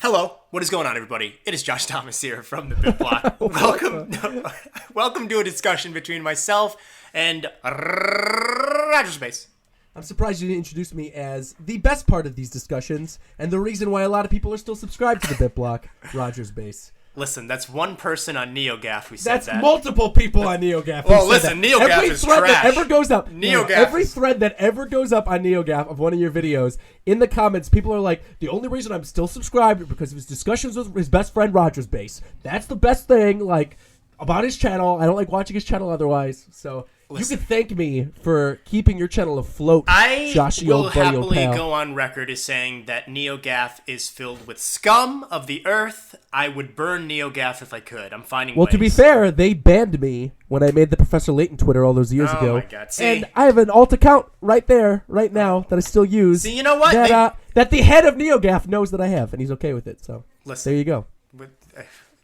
Hello, what is going on, everybody? It is Josh Thomas here from TheBitBlock. Welcome to a discussion between myself and Rogersbase. I'm surprised you didn't introduce me as the best part of these discussions and the reason why a lot of people are still subscribed to TheBitBlock, Rogersbase. Listen, that's one person on NeoGAF who said that. That's multiple people on NeoGAF. Well, listen, NeoGAF is trash. Every thread that ever goes up, NeoGAF thread that ever goes up on NeoGAF of one of your videos, in the comments, people are like, the only reason I'm still subscribed is because of his discussions with his best friend Rogersbase. That's the best thing, about his channel. I don't like watching his channel otherwise, so... Listen, you can thank me for keeping your channel afloat, Joshy, will happily go on record as saying that NeoGAF is filled with scum of the earth. I would burn NeoGAF if I could. I'm finding ways. To be fair, they banned me when I made the Professor Layton Twitter all those years ago. Oh, my God. See? And I have an alt account right there, right now, that I still use. See, you know what? That the head of NeoGAF knows that I have, and he's okay with it. So, listen, there you go.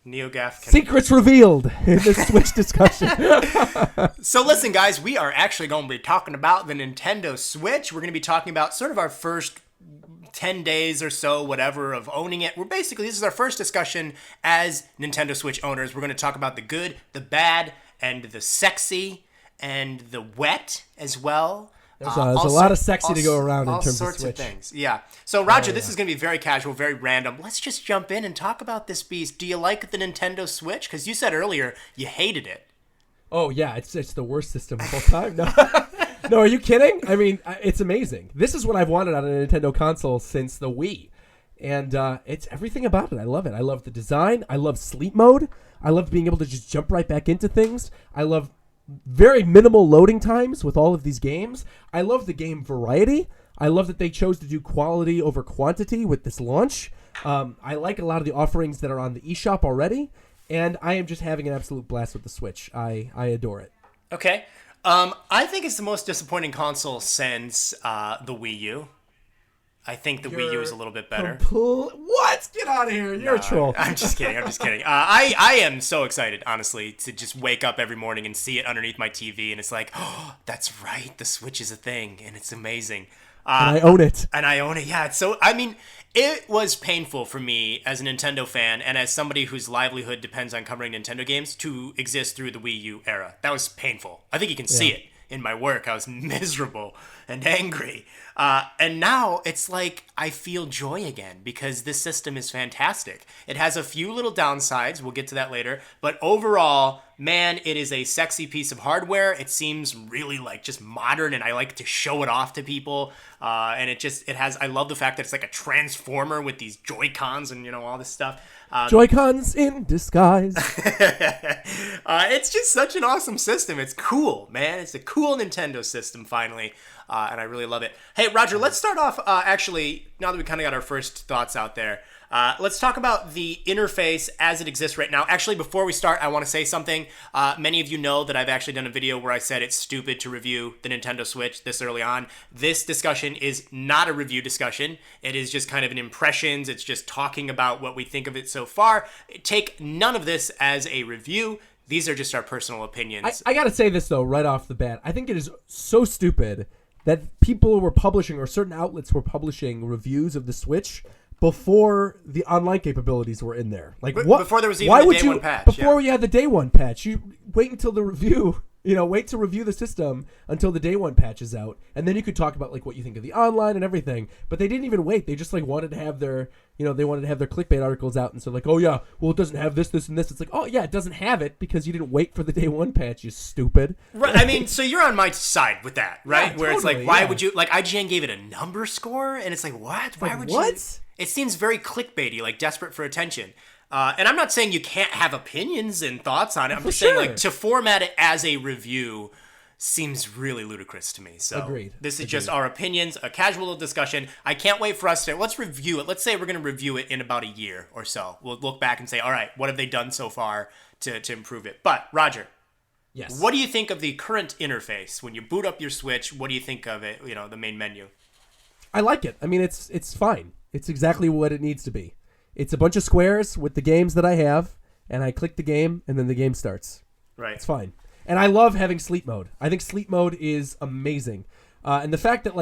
NeoGAF can... Secrets revealed in this Switch discussion. So listen, guys, we are actually going to be talking about the Nintendo Switch. We're going to be talking about sort of our first 10 days or so, whatever, of owning it. This is our first discussion as Nintendo Switch owners. We're going to talk about the good, the bad, and the sexy, and the wet as well. There's a lot of sexy to go around in terms of Switch. All sorts of things, yeah. So, Roger, this is going to be very casual, very random. Let's just jump in and talk about this beast. Do you like the Nintendo Switch? Because you said earlier you hated it. Oh, yeah, it's the worst system of all time. No. No, are you kidding? I mean, it's amazing. This is what I've wanted on a Nintendo console since the Wii. And it's everything about it. I love it. I love the design. I love sleep mode. I love being able to just jump right back into things. I love very minimal loading times with all of these games. I love the game variety. I love that they chose to do quality over quantity with this launch. I like a lot of the offerings that are on the eShop already, and I am just having an absolute blast with the Switch. I adore it. Okay. I think it's the most disappointing console since the Wii U. I think the Wii U is a little bit better. What? Get out of here. You're a troll. I'm just kidding. I am so excited, honestly, to just wake up every morning and see it underneath my TV. And it's like, oh, that's right. The Switch is a thing. And it's amazing. And I own it. Yeah. It was painful for me as a Nintendo fan and as somebody whose livelihood depends on covering Nintendo games to exist through the Wii U era. That was painful. I think you can see it in my work. I was miserable and angry. And now it's like I feel joy again because this system is fantastic. It has a few little downsides. We'll get to that later. But overall, man, it is a sexy piece of hardware. It seems really just modern, and I like to show it off to people. And I love the fact that it's like a transformer with these Joy-Cons and, all this stuff. Joy-Cons in disguise. It's just such an awesome system. It's cool, man. It's a cool Nintendo system, finally. And I really love it. Hey, Roger, let's start off, actually, now that we kind of got our first thoughts out there, let's talk about the interface as it exists right now. Actually, before we start, I want to say something. Many of you know that I've actually done a video where I said it's stupid to review the Nintendo Switch this early on. This discussion is not a review discussion. It is just kind of an impressions. It's just talking about what we think of it so far. Take none of this as a review. These are just our personal opinions. I got to say this, though, right off the bat. I think it is so stupid that people were publishing, or certain outlets were publishing, reviews of the Switch before the online capabilities were in there. Before there was even the day one patch. Before you had the day one patch. You wait until the review, wait to review the system until the day one patch is out. And then you could talk about what you think of the online and everything. But they didn't even wait. They just wanted to have their, they wanted to have their clickbait articles out. And so oh yeah, well it doesn't have this, this, and this. It's like, oh yeah, it doesn't have it because you didn't wait for the day one patch, you stupid. Right. I mean, so you're on my side with that, right? Yeah, where totally, it's why would you, IGN gave it a number score? And it's like, what? Why would you? It seems very clickbaity, desperate for attention. And I'm not saying you can't have opinions and thoughts on it. I'm just saying, to format it as a review seems really ludicrous to me. So Agreed. This is just our opinions, a casual discussion. I can't wait for us to, let's review it. Let's say we're going to review it in about a year or so. We'll look back and say, all right, what have they done so far to improve it? But, Roger. Yes. What do you think of the current interface? When you boot up your Switch, what do you think of it, the main menu? I like it. I mean, it's fine. It's exactly what it needs to be. It's a bunch of squares with the games that I have, and I click the game, and then the game starts. Right. It's fine. And I love having sleep mode. I think sleep mode is amazing. And the fact that,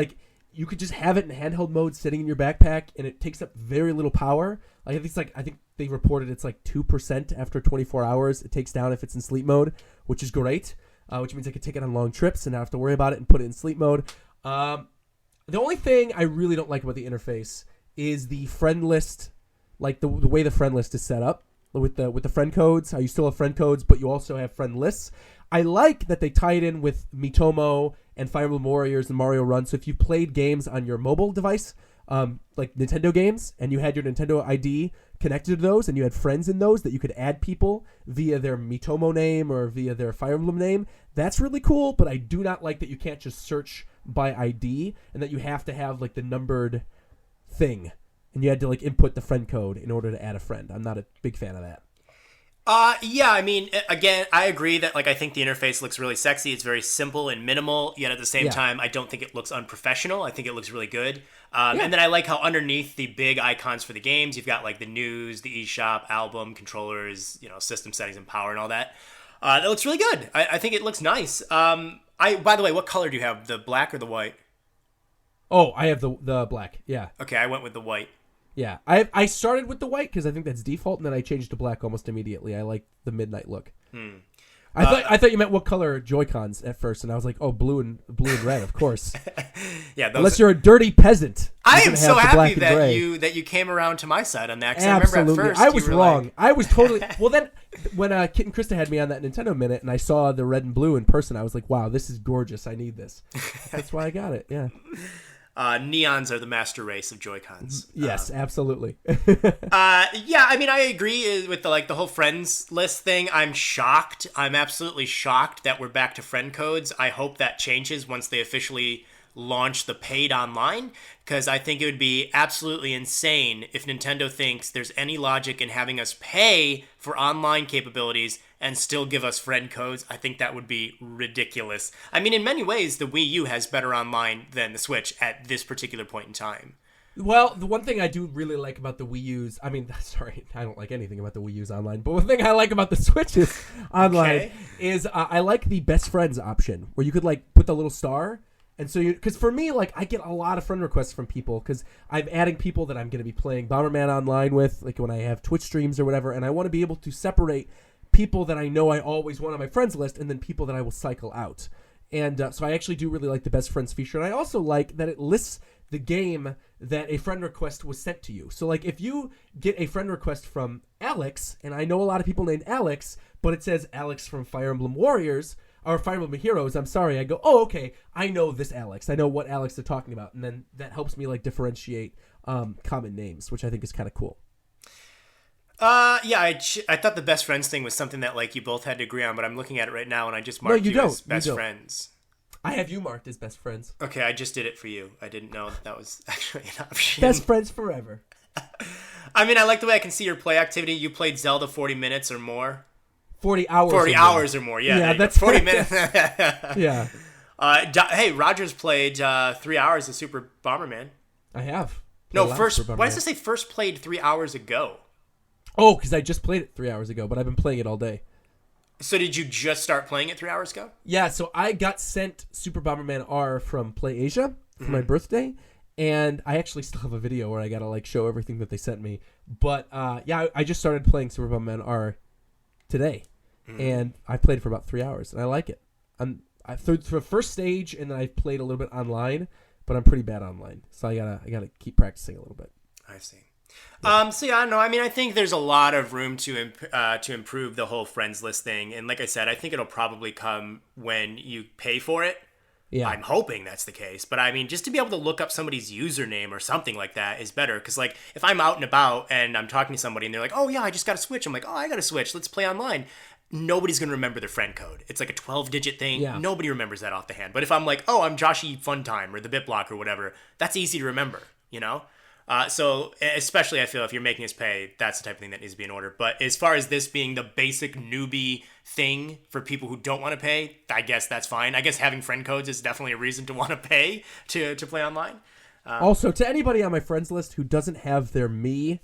you could just have it in handheld mode sitting in your backpack, and it takes up very little power. Like I think they reported it's like 2% after 24 hours. It takes down if it's in sleep mode, which is great. Which means I could take it on long trips and not have to worry about it and put it in sleep mode. The only thing I really don't like about the interface is the friend list, like the way the friend list is set up with the friend codes. How you still have friend codes, but you also have friend lists. I like that they tie it in with Miitomo and Fire Emblem Warriors and Mario Run. So if you played games on your mobile device, like Nintendo games, and you had your Nintendo ID connected to those, and you had friends in those that you could add people via their Miitomo name or via their Fire Emblem name, that's really cool. But I do not like that you can't just search by ID and that you have to have like the numbered thing, and you had to like input the friend code in order to add a friend. I'm not a big fan of that. Yeah, I mean, again, I agree that, like, I think the interface looks really sexy. It's very simple and minimal, yet at the same time, I don't think it looks unprofessional. I think it looks really good. And then I like how underneath the big icons for the games, you've got, like, the news, the eShop, album, controllers, you know, system settings and power and all that. That looks really good. I think it looks nice. By the way, what color do you have, the black or the white? Oh, I have the black, yeah. Okay, I went with the white. Yeah, I started with the white because I think that's default, and then I changed to black almost immediately. I like the midnight look. I thought you meant what color Joy-Cons at first, and I was like, oh, blue and red, of course. Yeah, unless you're a dirty peasant. I am so happy that you came around to my side on that. Absolutely, I remember at first I was wrong. Like... I was totally well. Then when Kit and Krista had me on that Nintendo Minute, and I saw the red and blue in person, I was like, wow, this is gorgeous. I need this. That's why I got it. Yeah. Neons are the master race of Joy-Cons. Yes, absolutely. Yeah, I mean, I agree with the whole friends list thing. I'm shocked. I'm absolutely shocked that we're back to friend codes. I hope that changes once they officially launch the paid online, because I think it would be absolutely insane if Nintendo thinks there's any logic in having us pay for online capabilities and still give us friend codes. I think that would be ridiculous. I mean, in many ways, the Wii U has better online than the Switch at this particular point in time. Well, the one thing I do really like about the Wii U's, I mean, sorry, I don't like anything about the Wii U's online, but one thing I like about the Switch's online is I like the best friends option, where you could like put the little star. And so, because for me, like, I get a lot of friend requests from people because I'm adding people that I'm going to be playing Bomberman online with, like when I have Twitch streams or whatever, and I want to be able to separate people that I know I always want on my friends list and then people that I will cycle out. And so I actually do really like the best friends feature. And I also like that it lists the game that a friend request was sent to you. So, like, if you get a friend request from Alex, and I know a lot of people named Alex, but it says Alex from Fire Emblem Warriors, or Fire Emblem Heroes, I'm sorry, I go, oh, okay, I know this Alex. I know what Alex they're talking about. And then that helps me, like, differentiate common names, which I think is kind of cool. Yeah, I thought the best friends thing was something that, like, you both had to agree on, but I'm looking at it right now, and I just marked you as best friends. I have you marked as best friends. Okay, I just did it for you. I didn't know that was actually an option. Best friends forever. I mean, I like the way I can see your play activity. You played Zelda 40 minutes or more. 40 hours. 40 hours or more. Yeah, that's 40 minutes. Yeah. Hey, Rogers played 3 hours of Super Bomberman. I have. No, first. Why does it say first played 3 hours ago? Oh, because I just played it 3 hours ago, but I've been playing it all day. So did you just start playing it 3 hours ago? Yeah, so I got sent Super Bomberman R from Play Asia for my birthday, and I actually still have a video where I gotta like show everything that they sent me. But yeah, I just started playing Super Bomberman R today, and I played for about 3 hours, and I like it. I through the first stage, and then I played a little bit online, but I'm pretty bad online, so I gotta keep practicing a little bit. I see. Yeah. So yeah, no, I mean, I think there's a lot of room to improve the whole friends list thing, and like I said, I think it'll probably come when you pay for it. Yeah, I'm hoping that's the case, but I mean, just to be able to look up somebody's username or something like that is better. Because like, if I'm out and about and I'm talking to somebody and they're like, "Oh yeah, I just got a Switch," I'm like, "Oh, I got a Switch. Let's play online." Nobody's gonna remember their friend code. It's like a 12-digit thing. Yeah. Nobody remembers that off the hand. But if I'm like, "Oh, I'm Joshy Funtime" or TheBitBlock or whatever, that's easy to remember. You know. So especially I feel if you're making us pay, that's the type of thing that needs to be in order. But as far as this being the basic newbie thing for people who don't want to pay, I guess that's fine. I guess having friend codes is definitely a reason to want to pay to play online. Also, to anybody on my friends list who doesn't have their me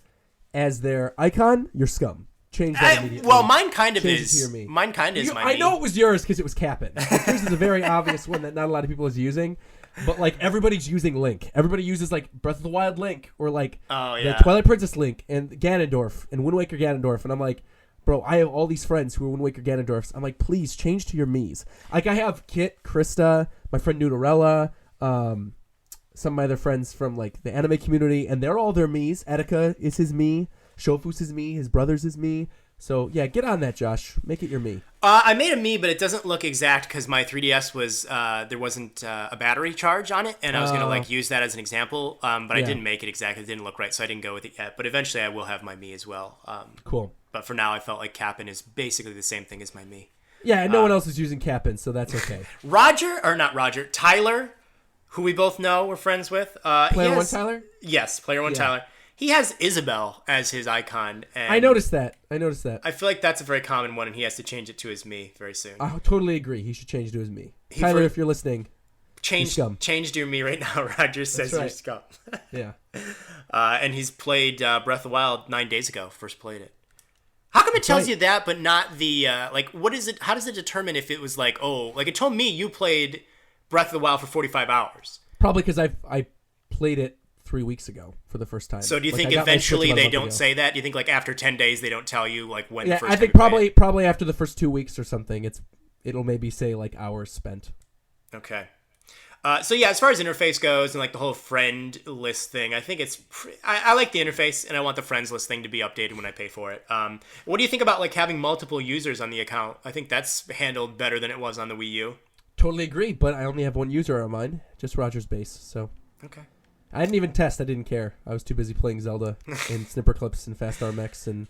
as their icon, you're scum. Change that immediately. Well, mine kind of Change is. It to your me. Mine kind of is my I know it was yours because it was Cap'n. Yours is a very obvious one that not a lot of people is using. But like everybody's using Link. Everybody uses like Breath of the Wild Link or like the yeah. Twilight Princess Link and Ganondorf and Wind Waker Ganondorf. And I'm like, bro, I have all these friends who are Wind Waker Ganondorfs. I'm like, please change to your Miis. Like I have Kit, Krista, my friend Nudorella, some of my other friends from like the anime community, and they're all their Miis. Etika is his Mii. Shofu's his Mii. His brother's his Mii. So yeah, get on that, Josh. Make it your Mii. I made a Mii, but it doesn't look exact because my 3DS was there wasn't a battery charge on it, and I was gonna like use that as an example, but I didn't make it exact. It didn't look right, so I didn't go with it yet. But eventually, I will have my Mii as well. Cool. But for now, I felt like Kapp'n is basically the same thing as my Mii. Yeah, and no one else is using Kapp'n, so that's okay. Tyler, who we both know, we're friends with. Player One Tyler? Yes, Player One Tyler. He has Isabelle as his icon. And I noticed that. I feel like that's a very common one, and he has to change it to his Mii very soon. I totally agree. He should change it to his Mii. Tyler, if you're listening, change to your Mii right now. Rogers says you're scum. Yeah. And he's played Breath of the Wild 9 days ago. First played it. How come it tells you that, but not the like? What is it? How does it determine if it was like like it told me you played Breath of the Wild for 45 hours? Probably because I played it 3 weeks ago for the first time. So do you think eventually they don't say that? Do you think like after 10 days they don't tell you like when? Yeah, first I think probably after the first 2 weeks or something, it'll maybe say like hours spent. Okay. So yeah, as far as interface goes and like the whole friend list thing, I think I like the interface and I want the friends list thing to be updated when I pay for it. What do you think about like having multiple users on the account? I think that's handled better than it was on the Wii U. Totally agree, but I only have one user on mine, just Rogersbase. So okay. I didn't even test. I didn't care. I was too busy playing Zelda and Snipper Clips and Fast RMX and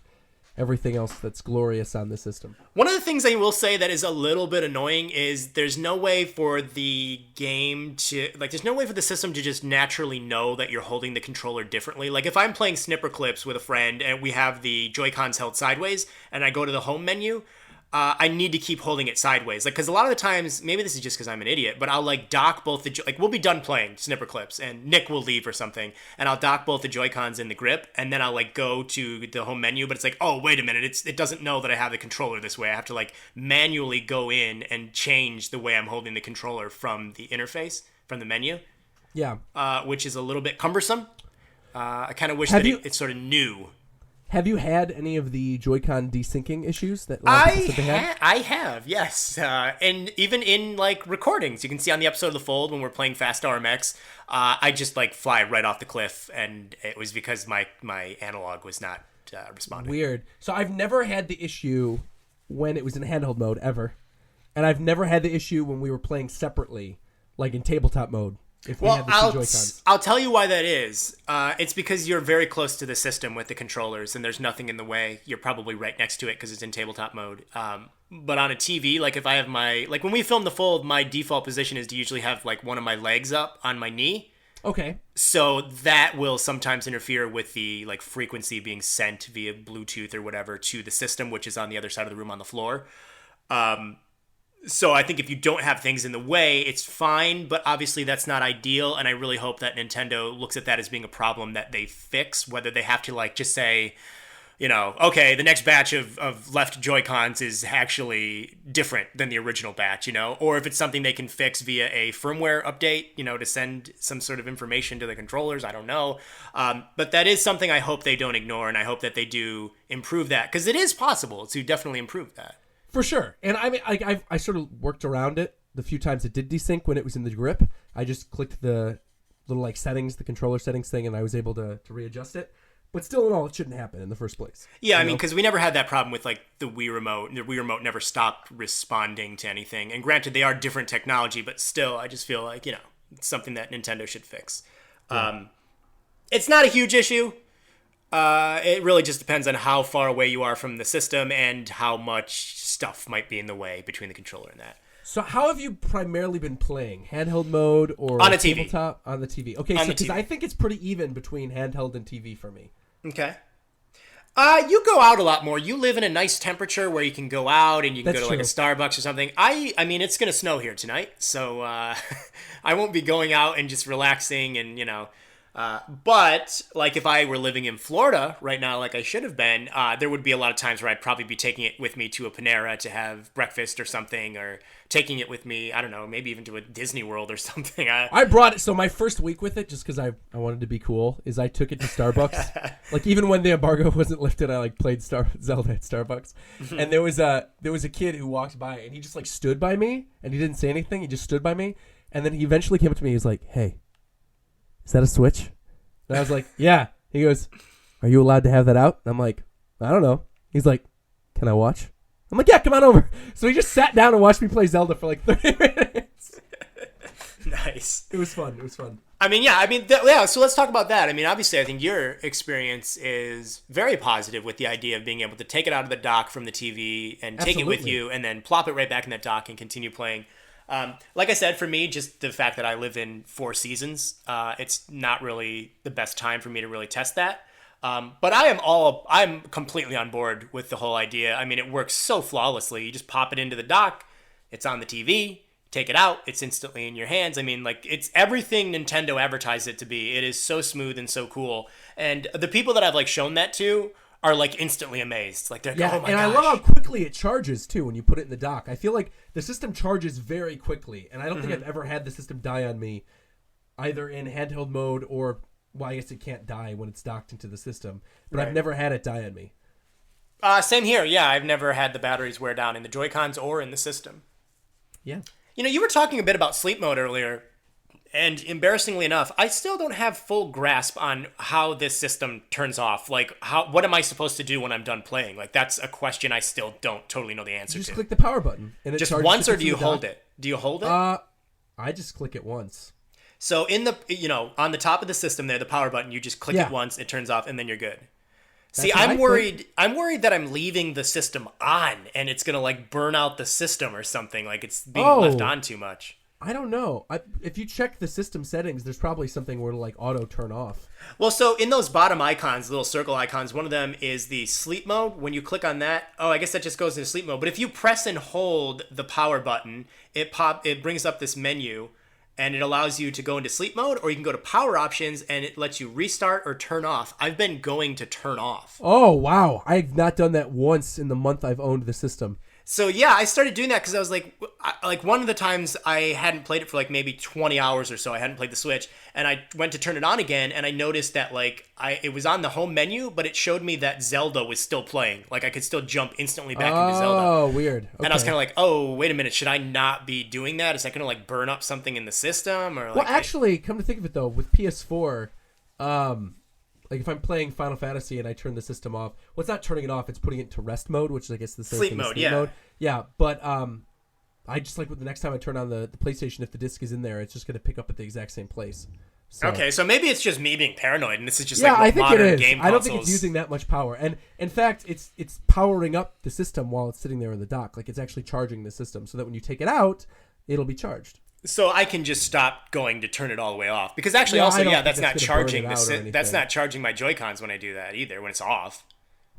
everything else that's glorious on the system. One of the things I will say that is a little bit annoying is there's no way for the game to, like, there's no way for the system to just naturally know that you're holding the controller differently. Like, if I'm playing Snipper Clips with a friend and we have the Joy-Cons held sideways and I go to the home menu, I need to keep holding it sideways. Like, because a lot of the times, maybe this is just because I'm an idiot, but I'll, like, dock both the, like, we'll be done playing Snipper Clips, and Nick will leave or something, and I'll dock both the Joy-Cons in the grip, and then I'll, like, go to the home menu, but it's like, oh, wait a minute, it doesn't know that I have the controller this way. I have to, like, manually go in and change the way I'm holding the controller from the interface, from the menu. Yeah. Which is a little bit cumbersome. I kind of wish that it sort of knew. Have you had any of the Joy-Con desyncing issues that I have, yes. And even in, like, recordings, you can see on the episode of The Fold when we're playing Fast RMX, I just, like, fly right off the cliff, and it was because my analog was not responding. Weird. So I've never had the issue when it was in handheld mode, ever. And I've never had the issue when we were playing separately, like in tabletop mode. I'll tell you why that is. It's because you're very close to the system with the controllers, and there's nothing in the way. You're probably right next to it because it's in tabletop mode. But on a TV, like if I have like when we film The Fold, my default position is to usually have like one of my legs up on my knee. Okay. So that will sometimes interfere with the like frequency being sent via Bluetooth or whatever to the system, which is on the other side of the room on the floor. So I think if you don't have things in the way, it's fine, but obviously that's not ideal, and I really hope that Nintendo looks at that as being a problem that they fix, whether they have to, like, just say, you know, okay, the next batch of left Joy-Cons is actually different than the original batch, you know, or if it's something they can fix via a firmware update, you know, to send some sort of information to the controllers, I don't know. But that is something I hope they don't ignore, and I hope that they do improve that, because it is possible to definitely improve that. For sure. And I mean, I sort of worked around it the few times it did desync when it was in the grip. I just clicked the little like settings, the controller settings thing, and I was able to readjust it. But still in all, it shouldn't happen in the first place. Yeah, I mean, because we never had that problem with like the Wii Remote. The Wii Remote never stopped responding to anything. And granted, they are different technology, but still, I just feel like, you know, it's something that Nintendo should fix. Yeah. It's not a huge issue. It really just depends on how far away you are from the system and how much stuff might be in the way between the controller and that. So how have you primarily been playing? Handheld mode or on a TV? Tabletop? On the TV. Okay, so because I think it's pretty even between handheld and TV for me. Okay. You go out a lot more. You live in a nice temperature where you can go out and you can go to like a Starbucks or something. I mean, it's going to snow here tonight, so I won't be going out and just relaxing and, you know, But like if I were living in Florida right now, like I should have been, there would be a lot of times where I'd probably be taking it with me to a Panera to have breakfast or something, or taking it with me, I don't know, maybe even to a Disney World or something. I brought it. So my first week with it, just because I wanted to be cool, is I took it to Starbucks. Like even when the embargo wasn't lifted, I like played Zelda at Starbucks. And there was a kid who walked by and he just like stood by me and he didn't say anything. He just stood by me. And then he eventually came up to me. He was like, "Hey, is that a Switch?" And I was like, "Yeah." He goes, "Are you allowed to have that out?" And I'm like, "I don't know." He's like, "Can I watch?" I'm like, "Yeah, come on over." So he just sat down and watched me play Zelda for like 30 minutes. Nice. It was fun. It was fun. I mean, yeah. I mean, yeah. So let's talk about that. I mean, obviously, I think your experience is very positive with the idea of being able to take it out of the dock from the TV and take it with you, and then plop it right back in that dock and continue playing. Like I said, for me, just the fact that I live in 4 seasons, it's not really the best time for me to really test that. But I'm completely on board with the whole idea. I mean, it works so flawlessly. You just pop it into the dock, it's on the TV, take it out, it's instantly in your hands. I mean, like, it's everything Nintendo advertised it to be. It is so smooth and so cool. And the people that I've like shown that to are like instantly amazed. Like, they're like, "Oh my gosh." I love how quickly it charges too when you put it in the dock. I feel like the system charges very quickly, and I don't think I've ever had the system die on me, either in handheld mode or, well, I guess it can't die when it's docked into the system, but I've never had it die on me. Same here. Yeah, I've never had the batteries wear down in the Joy-Cons or in the system. Yeah. You know, you were talking a bit about sleep mode earlier. And embarrassingly enough, I still don't have full grasp on how this system turns off. Like, what am I supposed to do when I'm done playing? Like, that's a question I still don't totally know the answer to. You just click the power button. And it just charges once, it or do you to the hold dock. it? Do you hold it? I just click it once. So in the, on the top of the system there, the power button, you just click it once, it turns off, and then you're good. See, I'm worried that I'm leaving the system on and it's going to like burn out the system or something. Like it's being left on too much. I don't know. If you check the system settings, there's probably something where it'll like auto turn off. Well, so in those bottom icons, little circle icons, one of them is the sleep mode. When you click on that, I guess that just goes into sleep mode. But if you press and hold the power button, it brings up this menu and it allows you to go into sleep mode, or you can go to power options and it lets you restart or turn off. I've been going to turn off. Oh, wow. I've not done that once in the month I've owned the system. So yeah, I started doing that because I was like one of the times I hadn't played it for like maybe 20 hours or so. I hadn't played the Switch, and I went to turn it on again, and I noticed that it was on the home menu, but it showed me that Zelda was still playing. Like I could still jump instantly back into Zelda. Oh, weird. Okay. And I was kind of like, oh, wait a minute, should I not be doing that? Is that going to like burn up something in the system? Or like, well, actually, come to think of it though, with PS4, like if I'm playing Final Fantasy and I turn the system off, well, it's not turning it off; it's putting it into rest mode, which is, I guess, the same sleep thing mode. as sleep mode. Yeah, but I just like the next time I turn on the PlayStation, if the disc is in there, it's just going to pick up at the exact same place. So, okay, so maybe it's just me being paranoid, and this is just I think modern it is. game I don't consoles. think it's using that much power, and in fact, it's powering up the system while it's sitting there in the dock. Like it's actually charging the system, so that when you take it out, it'll be charged. So I can just stop going to turn it all the way off, because actually, that's not charging that's not charging my Joy-Cons when I do that either. When it's off,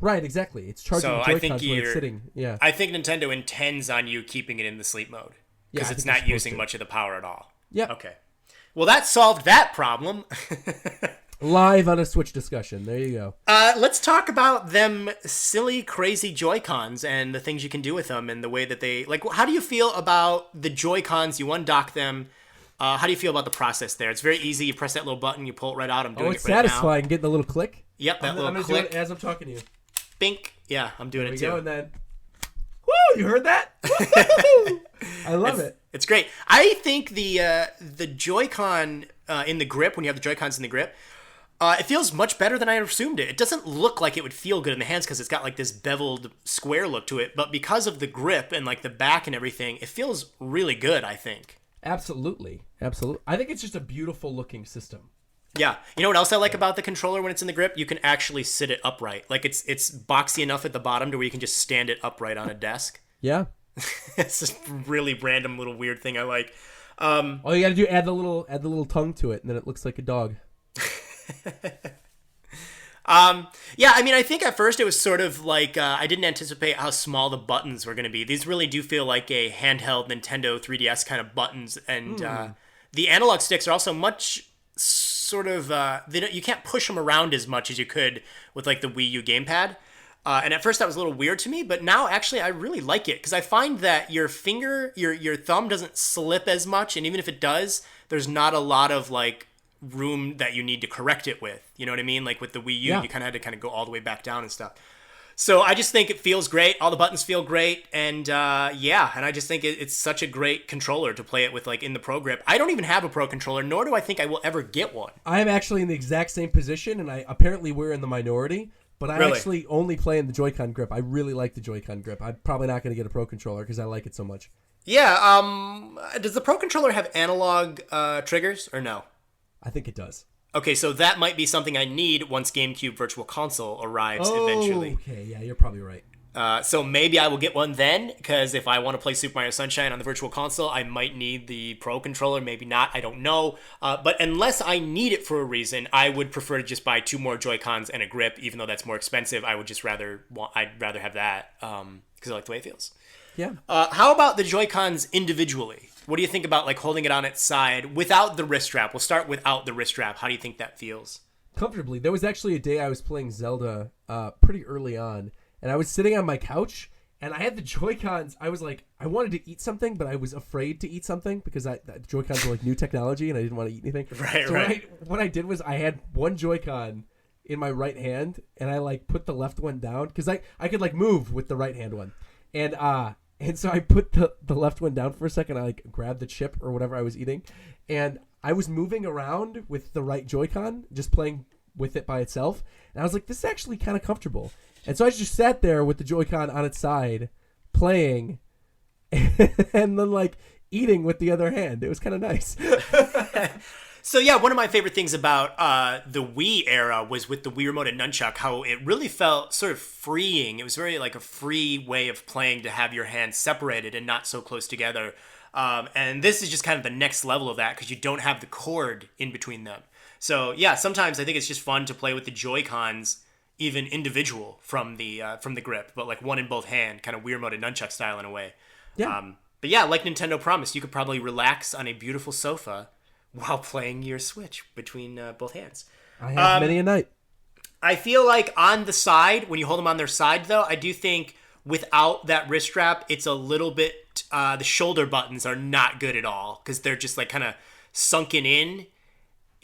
right? Exactly. It's charging the Joy-Cons when it's sitting. Yeah. I think Nintendo intends on you keeping it in the sleep mode because it's not using much of the power at all. Yeah. Okay. Well, that solved that problem. Live on a Switch discussion. There you go. Let's talk about them silly, crazy Joy-Cons and the things you can do with them and the way that they... Like, how do you feel about the Joy-Cons? You undock them. How do you feel about the process there? It's very easy. You press that little button, you pull it right out. I'm doing it right now. It's satisfying getting the little click. Yep, that little click. I'm do it as I'm talking to you. Bink. Yeah, I'm doing it too. There we go, and then... Woo! You heard that? I love it. It's great. I think the Joy-Con in the grip, when you have the Joy-Cons in the grip, it feels much better than I assumed it. It doesn't look like it would feel good in the hands because it's got like this beveled square look to it, but because of the grip and like the back and everything, it feels really good, I think. Absolutely. I think it's just a beautiful looking system. Yeah. You know what else I like about the controller when it's in the grip? You can actually sit it upright. Like it's boxy enough at the bottom to where you can just stand it upright on a desk. Yeah. It's just really random little weird thing I like. All you got to do add the little tongue to it, and then it looks like a dog. Yeah, I mean, I think at first it was sort of like I didn't anticipate how small the buttons were going to be. These really do feel like a handheld Nintendo 3DS kind of buttons, and the analog sticks are also much sort of you can't push them around as much as you could with like the Wii U gamepad. And at first that was a little weird to me, but now actually I really like it because I find that your finger, your thumb doesn't slip as much, and even if it does, there's not a lot of like room that you need to correct it with. You know what I mean? Like with the Wii U, you kind of had to go all the way back down and stuff. So I just think it feels great. All the buttons feel great, and and I just think it's such a great controller to play it with, like in the Pro Grip. I don't even have a Pro controller, nor do I think I will ever get one. I am actually in the exact same position, and apparently we're in the minority. But I actually only play in the Joy-Con grip. I really like the Joy-Con grip. I'm probably not going to get a Pro controller because I like it so much. Yeah. Does the Pro controller have analog triggers or no? I think it does. Okay, so that might be something I need once GameCube Virtual Console arrives eventually. Okay, yeah, you're probably right. So maybe I will get one then, because if I want to play Super Mario Sunshine on the Virtual Console, I might need the Pro controller. Maybe not. I don't know. But unless I need it for a reason, I would prefer to just buy 2 more Joy-Cons and a grip, even though that's more expensive. I'd rather have that because I like the way it feels. Yeah. How about the Joy-Cons individually? What do you think about like holding it on its side without the wrist strap? We'll start without the wrist strap. How do you think that feels? Comfortably. There was actually a day I was playing Zelda pretty early on, and I was sitting on my couch, and I had the Joy-Cons. I was like, I wanted to eat something, but I was afraid to eat something because the Joy-Cons were like new technology, and I didn't want to eat anything. Right. What I did was I had one Joy-Con in my right hand, and I like put the left one down because I could like move with the right hand one, and so I put the left one down for a second. I like grabbed the chip or whatever I was eating, and I was moving around with the right Joy-Con, just playing with it by itself, and I was like, this is actually kind of comfortable. And so I just sat there with the Joy-Con on its side, playing, and then like eating with the other hand. It was kind of nice. So yeah, one of my favorite things about the Wii era was with the Wii Remote and Nunchuck, how it really felt sort of freeing. It was very like a free way of playing to have your hands separated and not so close together. And this is just kind of the next level of that because you don't have the cord in between them. So yeah, sometimes I think it's just fun to play with the Joy-Cons even individual from the grip, but like one in both hand, kind of Wii Remote and Nunchuck style in a way. Yeah. But yeah, like Nintendo promised, you could probably relax on a beautiful sofa while playing your Switch between both hands. I have many a night. I feel like on the side, when you hold them on their side, though, I do think without that wrist strap, it's a little bit, the shoulder buttons are not good at all because they're just like kind of sunken in.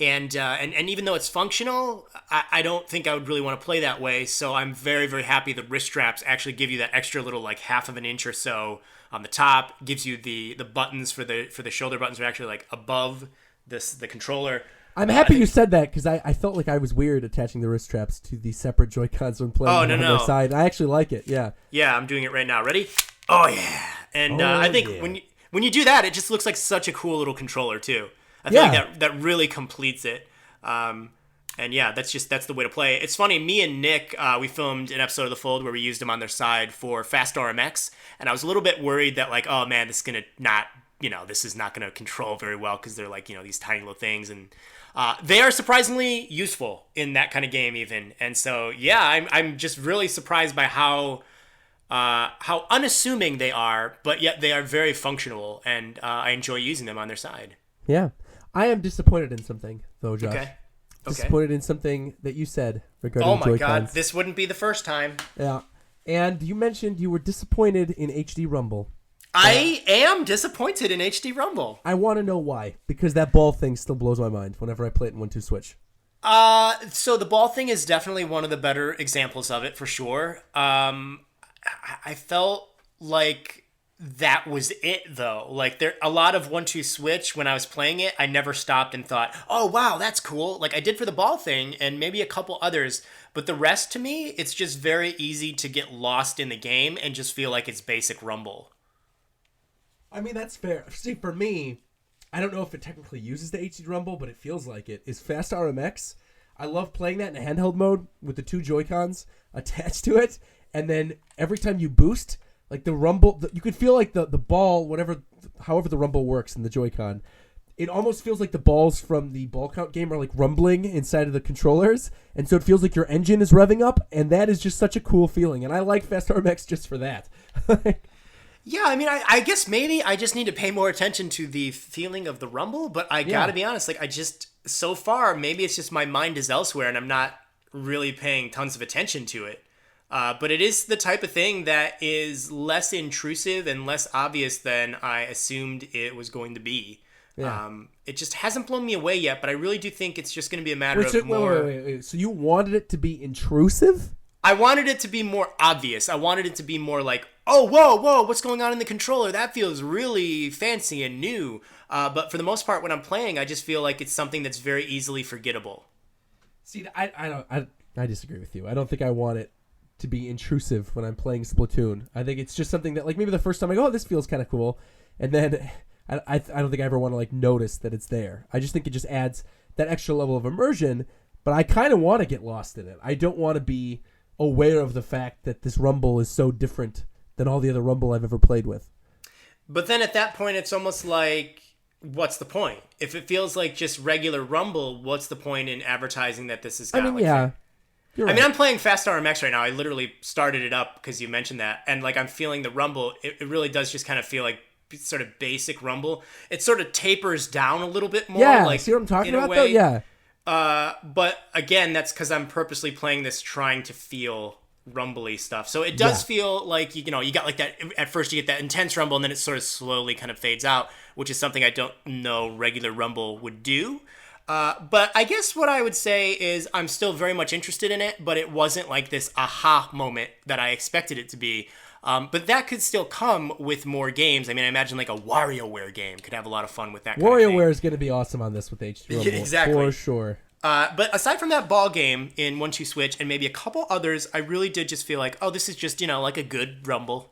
And even though it's functional, I don't think I would really want to play that way. So I'm very, very happy the wrist straps actually give you that extra little like half of an inch or so on the top. Gives you the buttons for the shoulder buttons are actually like above the controller. I'm happy you said that because I felt like I was weird attaching the wrist straps to the separate Joy-Cons when playing on their side. I actually like it. Yeah. Yeah, I'm doing it right now. Ready? Oh yeah. And I think when you do that, it just looks like such a cool little controller too. I feel like that really completes it. And yeah, that's the way to play. It's funny, me and Nick, we filmed an episode of The Fold where we used them on their side for Fast RMX, and I was a little bit worried that like, oh man, this is not gonna control very well because they're like, these tiny little things, and they are surprisingly useful in that kind of game even. And so yeah, I'm just really surprised by how unassuming they are, but yet they are very functional, and I enjoy using them on their side. Yeah. I am disappointed in something, though, Josh. Okay. Disappointed in something that you said regarding Joy-Cons. Oh my God, this wouldn't be the first time. Yeah. And you mentioned you were disappointed in HD Rumble. I am disappointed in HD Rumble. I want to know why, because that ball thing still blows my mind whenever I play it in 1-2 Switch. So the ball thing is definitely one of the better examples of it, for sure. I felt like that was it, though. Like, a lot of 1-2 Switch, when I was playing it, I never stopped and thought, oh, wow, that's cool. Like I did for the ball thing and maybe a couple others. But the rest, to me, it's just very easy to get lost in the game and just feel like it's basic Rumble. I mean, that's fair. See, for me, I don't know if it technically uses the HD Rumble, but it feels like it, is Fast RMX. I love playing that in a handheld mode with the 2 Joy-Cons attached to it. And then every time you boost, like the rumble, you could feel like the ball, however the rumble works in the Joy-Con, it almost feels like the balls from the ball count game are like rumbling inside of the controllers. And so it feels like your engine is revving up. And that is just such a cool feeling. And I like Fast RMX just for that. Yeah, I mean, I guess maybe I just need to pay more attention to the feeling of the rumble, but I gotta be honest, like, so far, maybe it's just my mind is elsewhere and I'm not really paying tons of attention to it. But it is the type of thing that is less intrusive and less obvious than I assumed it was going to be. Yeah. It just hasn't blown me away yet, but I really do think it's just going to be a matter of wait. So you wanted it to be intrusive? I wanted it to be more obvious. I wanted it to be more like, oh, whoa, what's going on in the controller? That feels really fancy and new. But for the most part, when I'm playing, I just feel like it's something that's very easily forgettable. See, I disagree with you. I don't think I want it to be intrusive when I'm playing Splatoon. I think it's just something that, like, maybe the first time I go, oh, this feels kind of cool, and then I don't think I ever want to, like, notice that it's there. I just think it just adds that extra level of immersion, but I kind of want to get lost in it. I don't want to be aware of the fact that this Rumble is so different than all the other Rumble I've ever played with. But then at that point, it's almost like, what's the point? If it feels like just regular Rumble, what's the point in advertising that this is got, You're right. I mean, I'm playing Fast RMX right now. I literally started it up because you mentioned that. And, like, I'm feeling the Rumble. It really does just kind of feel like sort of basic Rumble. It sort of tapers down a little bit more. Yeah, like, see what I'm talking about, though? Yeah. But, again, that's because I'm purposely playing this trying to feel rumbly stuff. So it does feel like, you got, like, that. At first you get that intense Rumble, and then it sort of slowly kind of fades out, which is something I don't know regular Rumble would do. But I guess what I would say is I'm still very much interested in it, but it wasn't like this aha moment that I expected it to be. But that could still come with more games. I mean, I imagine like a WarioWare game could have a lot of fun with that kind of thing. WarioWare is going to be awesome on this with H2 Rumble. Exactly. For sure. But aside from that ball game in 1-2 Switch and maybe a couple others, I really did just feel like, oh, this is just, like a good Rumble.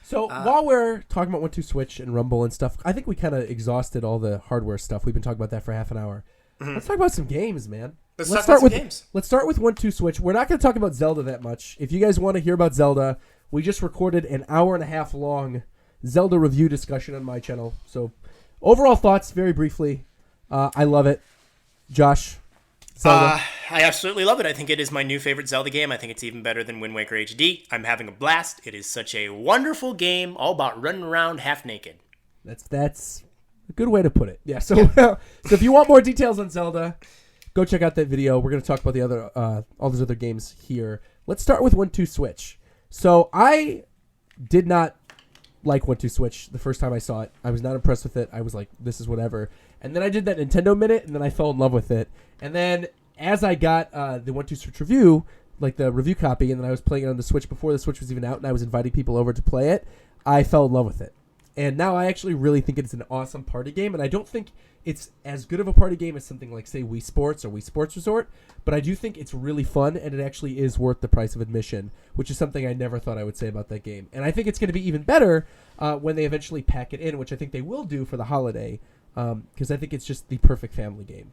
So while we're talking about 1-2 Switch and Rumble and stuff, I think we kind of exhausted all the hardware stuff. We've been talking about that for half an hour. Mm-hmm. Let's talk about some games, man. Let's start with games. Let's start with 1-2 Switch. We're not going to talk about Zelda that much. If you guys want to hear about Zelda, we just recorded an hour-and-a-half long Zelda review discussion on my channel. So overall thoughts, very briefly. I love it. Josh, Zelda. I absolutely love it. I think it is my new favorite Zelda game. I think it's even better than Wind Waker HD. I'm having a blast. It is such a wonderful game, all about running around half naked. That's a good way to put it. Yeah. So so if you want more details on Zelda, go check out that video. We're going to talk about the other all those other games here. Let's start with 1-2 Switch. So I did not like 1-2 Switch the first time I saw it. I was not impressed with it. I was like, this is whatever. And then I did that Nintendo Minute, and then I fell in love with it. And then as I got the 1-2 Switch review, like the review copy, and then I was playing it on the Switch before the Switch was even out, and I was inviting people over to play it, I fell in love with it. And now I actually really think it's an awesome party game, and I don't think it's as good of a party game as something like, say, Wii Sports or Wii Sports Resort, but I do think it's really fun, and it actually is worth the price of admission, which is something I never thought I would say about that game. And I think it's going to be even better when they eventually pack it in, which I think they will do for the holiday, because I think it's just the perfect family game.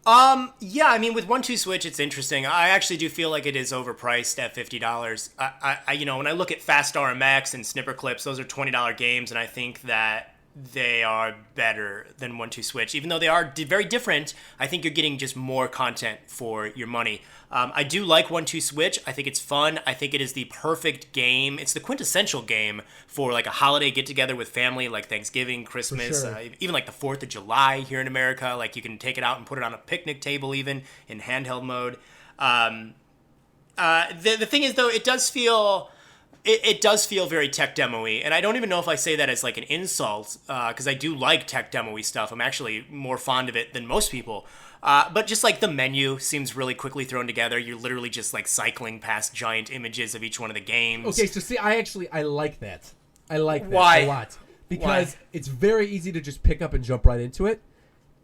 Yeah, I mean, with 1-2 Switch, it's interesting. I actually do feel like it is overpriced at $50. I when I look at Fast RMX and Snipper Clips, those are $20 games, and I think that they are better than 1-2 Switch. Even though they are very different, I think you're getting just more content for your money. I do like 1-2 Switch. I think it's fun. I think it is the perfect game. It's the quintessential game for like a holiday get-together with family, like Thanksgiving, Christmas, sure. Even like the 4th of July here in America. Like you can take it out and put it on a picnic table even in handheld mode. The thing is, though, it does feel... It does feel very tech demo-y, and I don't even know if I say that as like an insult, because I do like tech demo-y stuff. I'm actually more fond of it than most people. But just like the menu seems really quickly thrown together. You're literally just like cycling past giant images of each one of the games. Okay, so see, I like that. I like that Why? a lot. Because it's very easy to just pick up and jump right into it.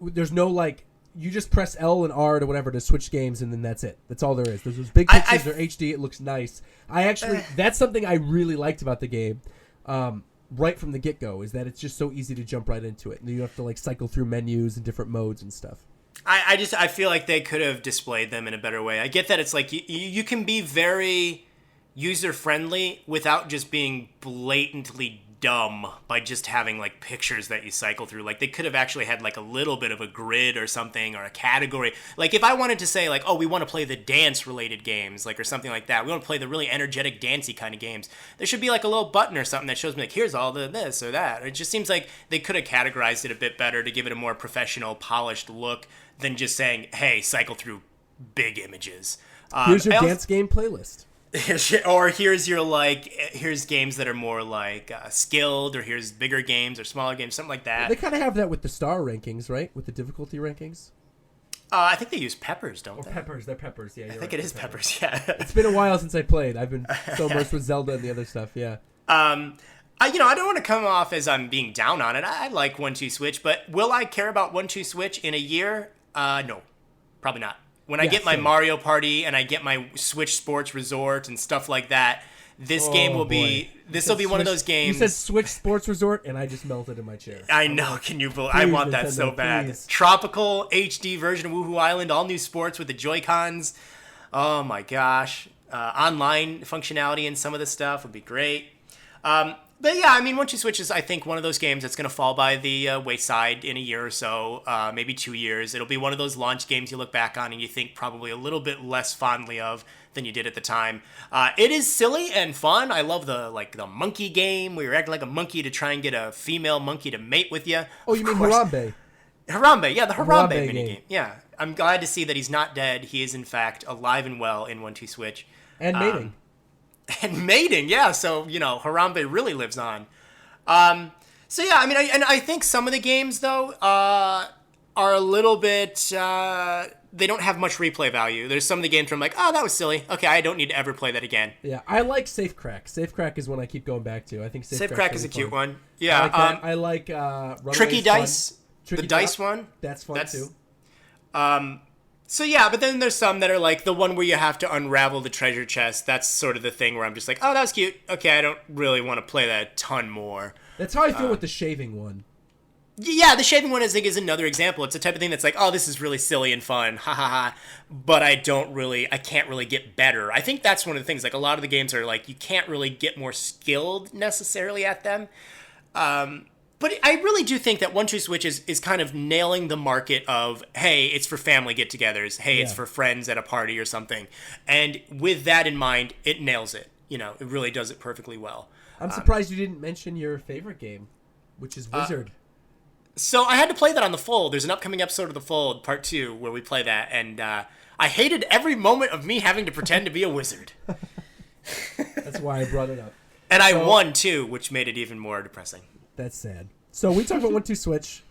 There's no like... You just press L and R to whatever to switch games, and then that's it. That's all there is. There's those big pictures. They're HD. It looks nice. That's something I really liked about the game, right from the get-go, is that it's just so easy to jump right into it. And you have to like cycle through menus and different modes and stuff. I feel like they could have displayed them in a better way. I get that it's like you can be very user-friendly without just being blatantly dumb by just having like pictures that you cycle through. Like they could have actually had like a little bit of a grid or something, or a category. Like if I wanted to say like, oh, we want to play the dance related games, like, or something like that. We want to play the really energetic dancey kind of games. There should be like a little button or something that shows me like, here's all the this or that. It just seems like they could have categorized it a bit better to give it a more professional, polished look than just saying, hey, cycle through big images. Here's your dance game playlist. Or here's games that are more like skilled, or here's bigger games or smaller games, something like that. They kind of have that with the star rankings, right? With the difficulty rankings. I think they use peppers, don't they? Peppers, they're peppers. Yeah, I think it is peppers. Yeah. It's been a while since I played. I've been so immersed with Zelda and the other stuff. Yeah. I don't want to come off as I'm being down on it. I like 1-2 Switch, but will I care about 1-2 Switch in a year? No, probably not. When I get my Mario Party and I get my Switch Sports Resort and stuff like that, this game will be. This will be one of those games. You said Switch Sports Resort, and I just melted in my chair. I know. Can you believe? I want that so bad. Please. Tropical HD version of Woohoo Island, all new sports with the Joy-Cons. Oh my gosh! Online functionality and some of the stuff would be great. But yeah, I mean, 1-2 Switch is, I think, one of those games that's going to fall by the wayside in a year or so, maybe 2 years. It'll be one of those launch games you look back on and you think probably a little bit less fondly of than you did at the time. It is silly and fun. I love the monkey game where you're acting like a monkey to try and get a female monkey to mate with you. Oh, you mean Harambe? Harambe, yeah, the Harambe minigame. Yeah, I'm glad to see that he's not dead. He is, in fact, alive and well in 1-2 Switch. And mating. And mating, yeah. So, Harambe really lives on. So, yeah, I mean, I think some of the games, though, are a little bit... they don't have much replay value. There's some of the games where I'm like, oh, that was silly. Okay, I don't need to ever play that again. Yeah, I like Safecrack. Safecrack is one I keep going back to. I think Safecrack is a cute one. Yeah. I like Tricky Dice. Tricky the Dice one. That's fun, too. So yeah, but then there's some that are like the one where you have to unravel the treasure chest. That's sort of the thing where I'm just like, oh, that was cute. Okay, I don't really want to play that a ton more. That's how I feel with the shaving one. Yeah, the shaving one, I think, is another example. It's the type of thing that's like, oh, this is really silly and fun, ha ha ha. But I can't really get better. I think that's one of the things. Like a lot of the games are like, you can't really get more skilled necessarily at them. But I really do think that 1-2 Switch is kind of nailing the market of, hey, it's for family get-togethers. Hey, it's for friends at a party or something. And with that in mind, it nails it. It really does it perfectly well. I'm surprised you didn't mention your favorite game, which is Wizard. So I had to play that on The Fold. There's an upcoming episode of The Fold, Part 2, where we play that. And I hated every moment of me having to pretend to be a wizard. That's why I brought it up. And I won, too, which made it even more depressing. That's sad. So we talked about 1-2 Switch,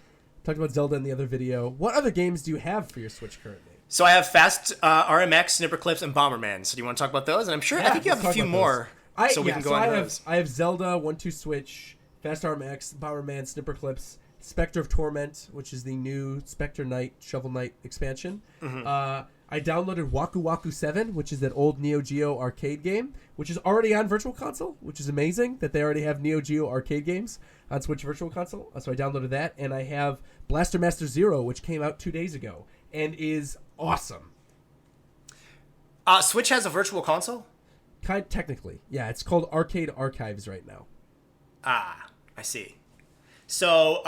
talked about Zelda in the other video. What other games do you have for your Switch currently? So I have Fast RMX, Snipper Clips, and Bomberman. So do you want to talk about those? And I'm sure, I think you have a few more. We can go on those. I have Zelda, 1-2 Switch, Fast RMX, Bomberman, Snipper Clips, Spectre of Torment, which is the new Spectre Knight, Shovel Knight expansion. Mm-hmm. I downloaded Waku Waku 7, which is that old Neo Geo arcade game, which is already on Virtual Console, which is amazing that they already have Neo Geo arcade games on Switch Virtual Console. So I downloaded that, and I have Blaster Master Zero, which came out 2 days ago, and is awesome. Switch has a Virtual Console? Technically, yeah. It's called Arcade Archives right now. Ah, I see. So,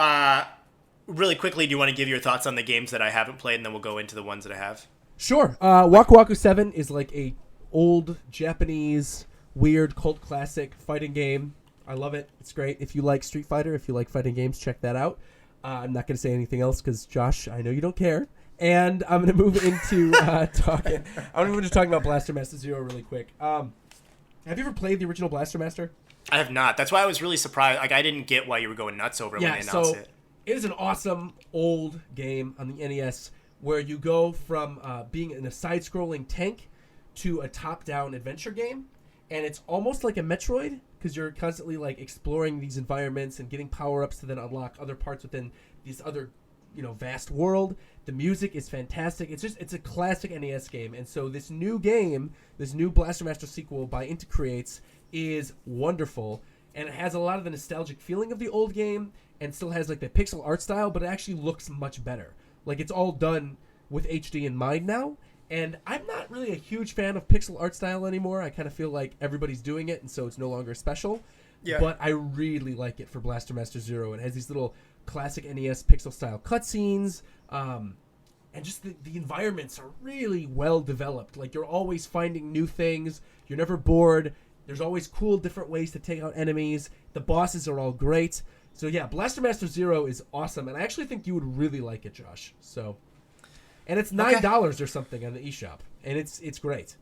really quickly, do you want to give your thoughts on the games that I haven't played, and then we'll go into the ones that I have? Sure. Waku Waku 7 is like a old Japanese weird cult classic fighting game. I love it. It's great. If you like Street Fighter, if you like fighting games, check that out. I'm not going to say anything else because, Josh, I know you don't care. And I'm going to move into talking about Blaster Master Zero really quick. Have you ever played the original Blaster Master? I have not. That's why I was really surprised. Like, I didn't get why you were going nuts over it when they announced it. It is an awesome old game on the NES where you go from being in a side-scrolling tank to a top-down adventure game, and it's almost like a Metroid because you're constantly like exploring these environments and getting power-ups to then unlock other parts within these other, vast world. The music is fantastic. It's a classic NES game, and so this new game, this new Blaster Master sequel by Inti Creates, is wonderful, and it has a lot of the nostalgic feeling of the old game, and still has like the pixel art style, but it actually looks much better. Like, it's all done with HD in mind now, and I'm not really a huge fan of pixel art style anymore. I kind of feel like everybody's doing it, and so it's no longer special. Yeah. But I really like it for Blaster Master Zero. It has these little classic NES pixel style cutscenes, and just the environments are really well developed. Like, you're always finding new things. You're never bored. There's always cool different ways to take out enemies. The bosses are all great. So yeah, Blaster Master Zero is awesome, and I actually think you would really like it, Josh. So, and it's $9 or something on the eShop, and it's great.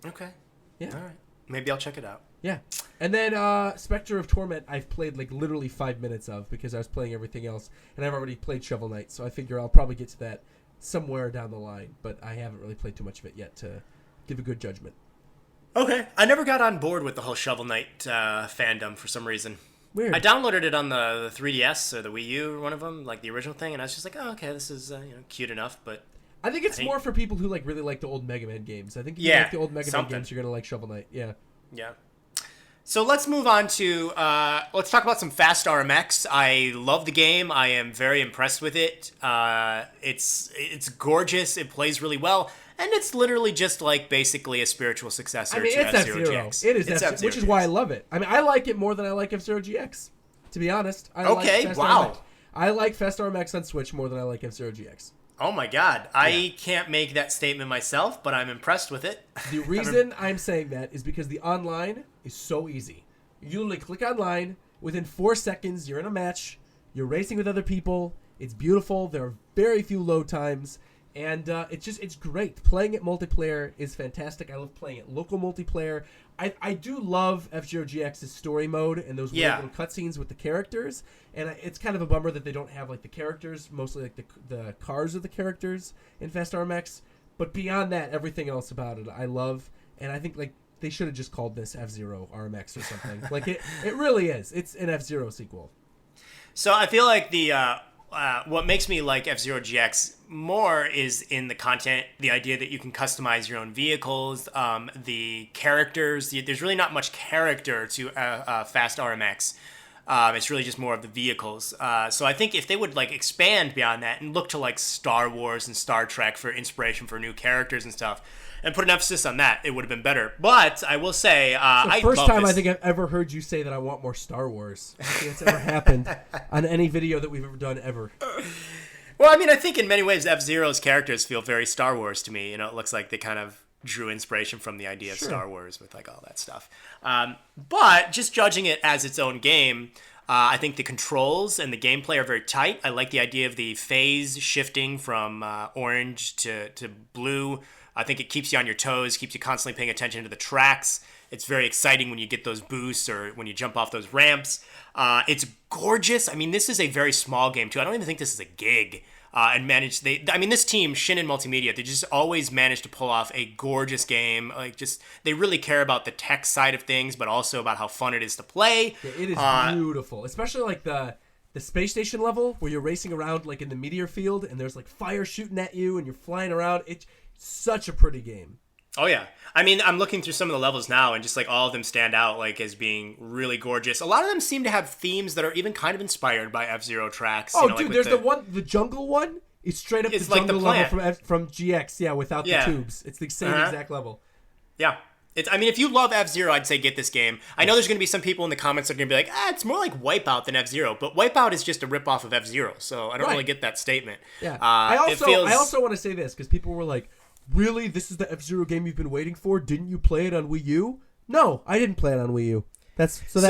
Okay. Yeah. All right. Maybe I'll check it out. Yeah. And then Spectre of Torment, I've played like literally 5 minutes of because I was playing everything else, and I've already played Shovel Knight, so I figure I'll probably get to that somewhere down the line, but I haven't really played too much of it yet to give a good judgment. Okay. I never got on board with the whole Shovel Knight fandom for some reason. Weird. I downloaded it on the 3DS or the Wii U, or one of them, like the original thing, and I was just like, oh, okay, this is cute enough, but... I think it's more for people who like really like the old Mega Man games. I think if you like the old Mega Man games, you're going to like Shovel Knight. Yeah. Yeah. So let's move on to, let's talk about some Fast RMX. I love the game. I am very impressed with it. It's gorgeous. It plays really well. And it's literally just like basically a spiritual successor to F-Zero GX. It is F-Zero, which is why I love it. I mean, I like it more than I like F-Zero GX, to be honest. I like RMX. I like Fast RMX on Switch more than I like F-Zero GX. Oh my god. I can't make that statement myself, but I'm impressed with it. The reason I'm saying that is because the online is so easy. You literally click online, within 4 seconds you're in a match, you're racing with other people, it's beautiful, there are very few load times, and it's great. Playing it multiplayer is fantastic. I love playing it local multiplayer. I do love F-Zero GX's story mode and those weird little cutscenes with the characters. And it's kind of a bummer that they don't have like the characters, mostly like the cars of the characters in Fast RMX. But beyond that, everything else about it I love. And I think like they should have just called this F-Zero RMX or something. Like it really is. It's an F-Zero sequel. So I feel like the what makes me like F-Zero GX more is in the content, the idea that you can customize your own vehicles, the characters. There's really not much character to Fast RMX. It's really just more of the vehicles. So I think if they would like expand beyond that and look to like Star Wars and Star Trek for inspiration for new characters and stuff, and put an emphasis on that, it would have been better. But I will say, the first time I think I've ever heard you say that I want more Star Wars. I don't think that's ever happened on any video that we've ever done ever. Well, I mean, I think in many ways F-Zero's characters feel very Star Wars to me. You know, it looks like they kind of drew inspiration from the idea of Star Wars with like all that stuff. But just judging it as its own game, I think the controls and the gameplay are very tight. I like the idea of the phase shifting from orange to blue. I think it keeps you on your toes, keeps you constantly paying attention to the tracks. It's very exciting when you get those boosts or when you jump off those ramps. It's gorgeous. I mean, this is a very small game, too. I don't even think this is a gig. This team, Shin'en Multimedia, they just always manage to pull off a gorgeous game. Like, just, they really care about the tech side of things, but also about how fun it is to play. Yeah, it is beautiful, especially like the space station level where you're racing around like in the meteor field and there's like fire shooting at you and you're flying around. It's such a pretty game. Oh yeah. I mean, I'm looking through some of the levels now and just like all of them stand out like as being really gorgeous. A lot of them seem to have themes that are even kind of inspired by F-Zero tracks. Oh, dude, there's the jungle one. It's straight up the jungle level from GX, yeah, without the tubes. It's the same exact level. Yeah. If you love F-Zero, I'd say get this game. I know there's going to be some people in the comments that are going to be like, it's more like Wipeout than F-Zero. But Wipeout is just a ripoff of F-Zero, so I don't really get that statement. Yeah. I also want to say this, because people were like, really? This is the F-Zero game you've been waiting for? Didn't you play it on Wii U? No, I didn't play it on Wii U. That's the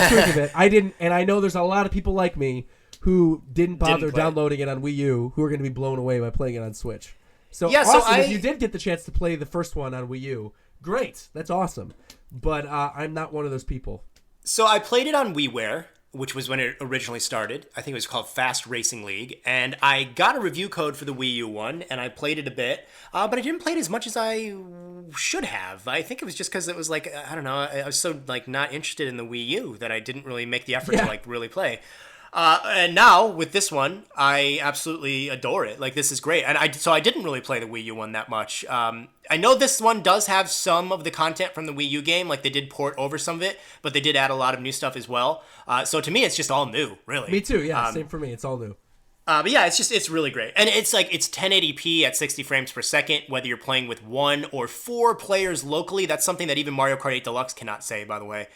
truth of it. I didn't, and I know there's a lot of people like me who didn't bother downloading it on Wii U who are going to be blown away by playing it on Switch. So if you did get the chance to play the first one on Wii U, great. That's awesome. But I'm not one of those people. So I played it on WiiWare, which was when it originally started. I think it was called Fast Racing League. And I got a review code for the Wii U one, and I played it a bit. But I didn't play it as much as I should have. I think it was just because it was like, I don't know, I was so like not interested in the Wii U that I didn't really make the effort to like really play. And now with this one, I absolutely adore it. Like, this is great. And I didn't really play the Wii U one that much. I know this one does have some of the content from the Wii U game. Like, they did port over some of it, but they did add a lot of new stuff as well. So to me, it's just all new, really. Me too. Yeah, same for me. It's all new. But yeah, it's really great. And it's like, it's 1080p at 60 frames per second, whether you're playing with 1 or 4 players locally. That's something that even Mario Kart 8 Deluxe cannot say, by the way.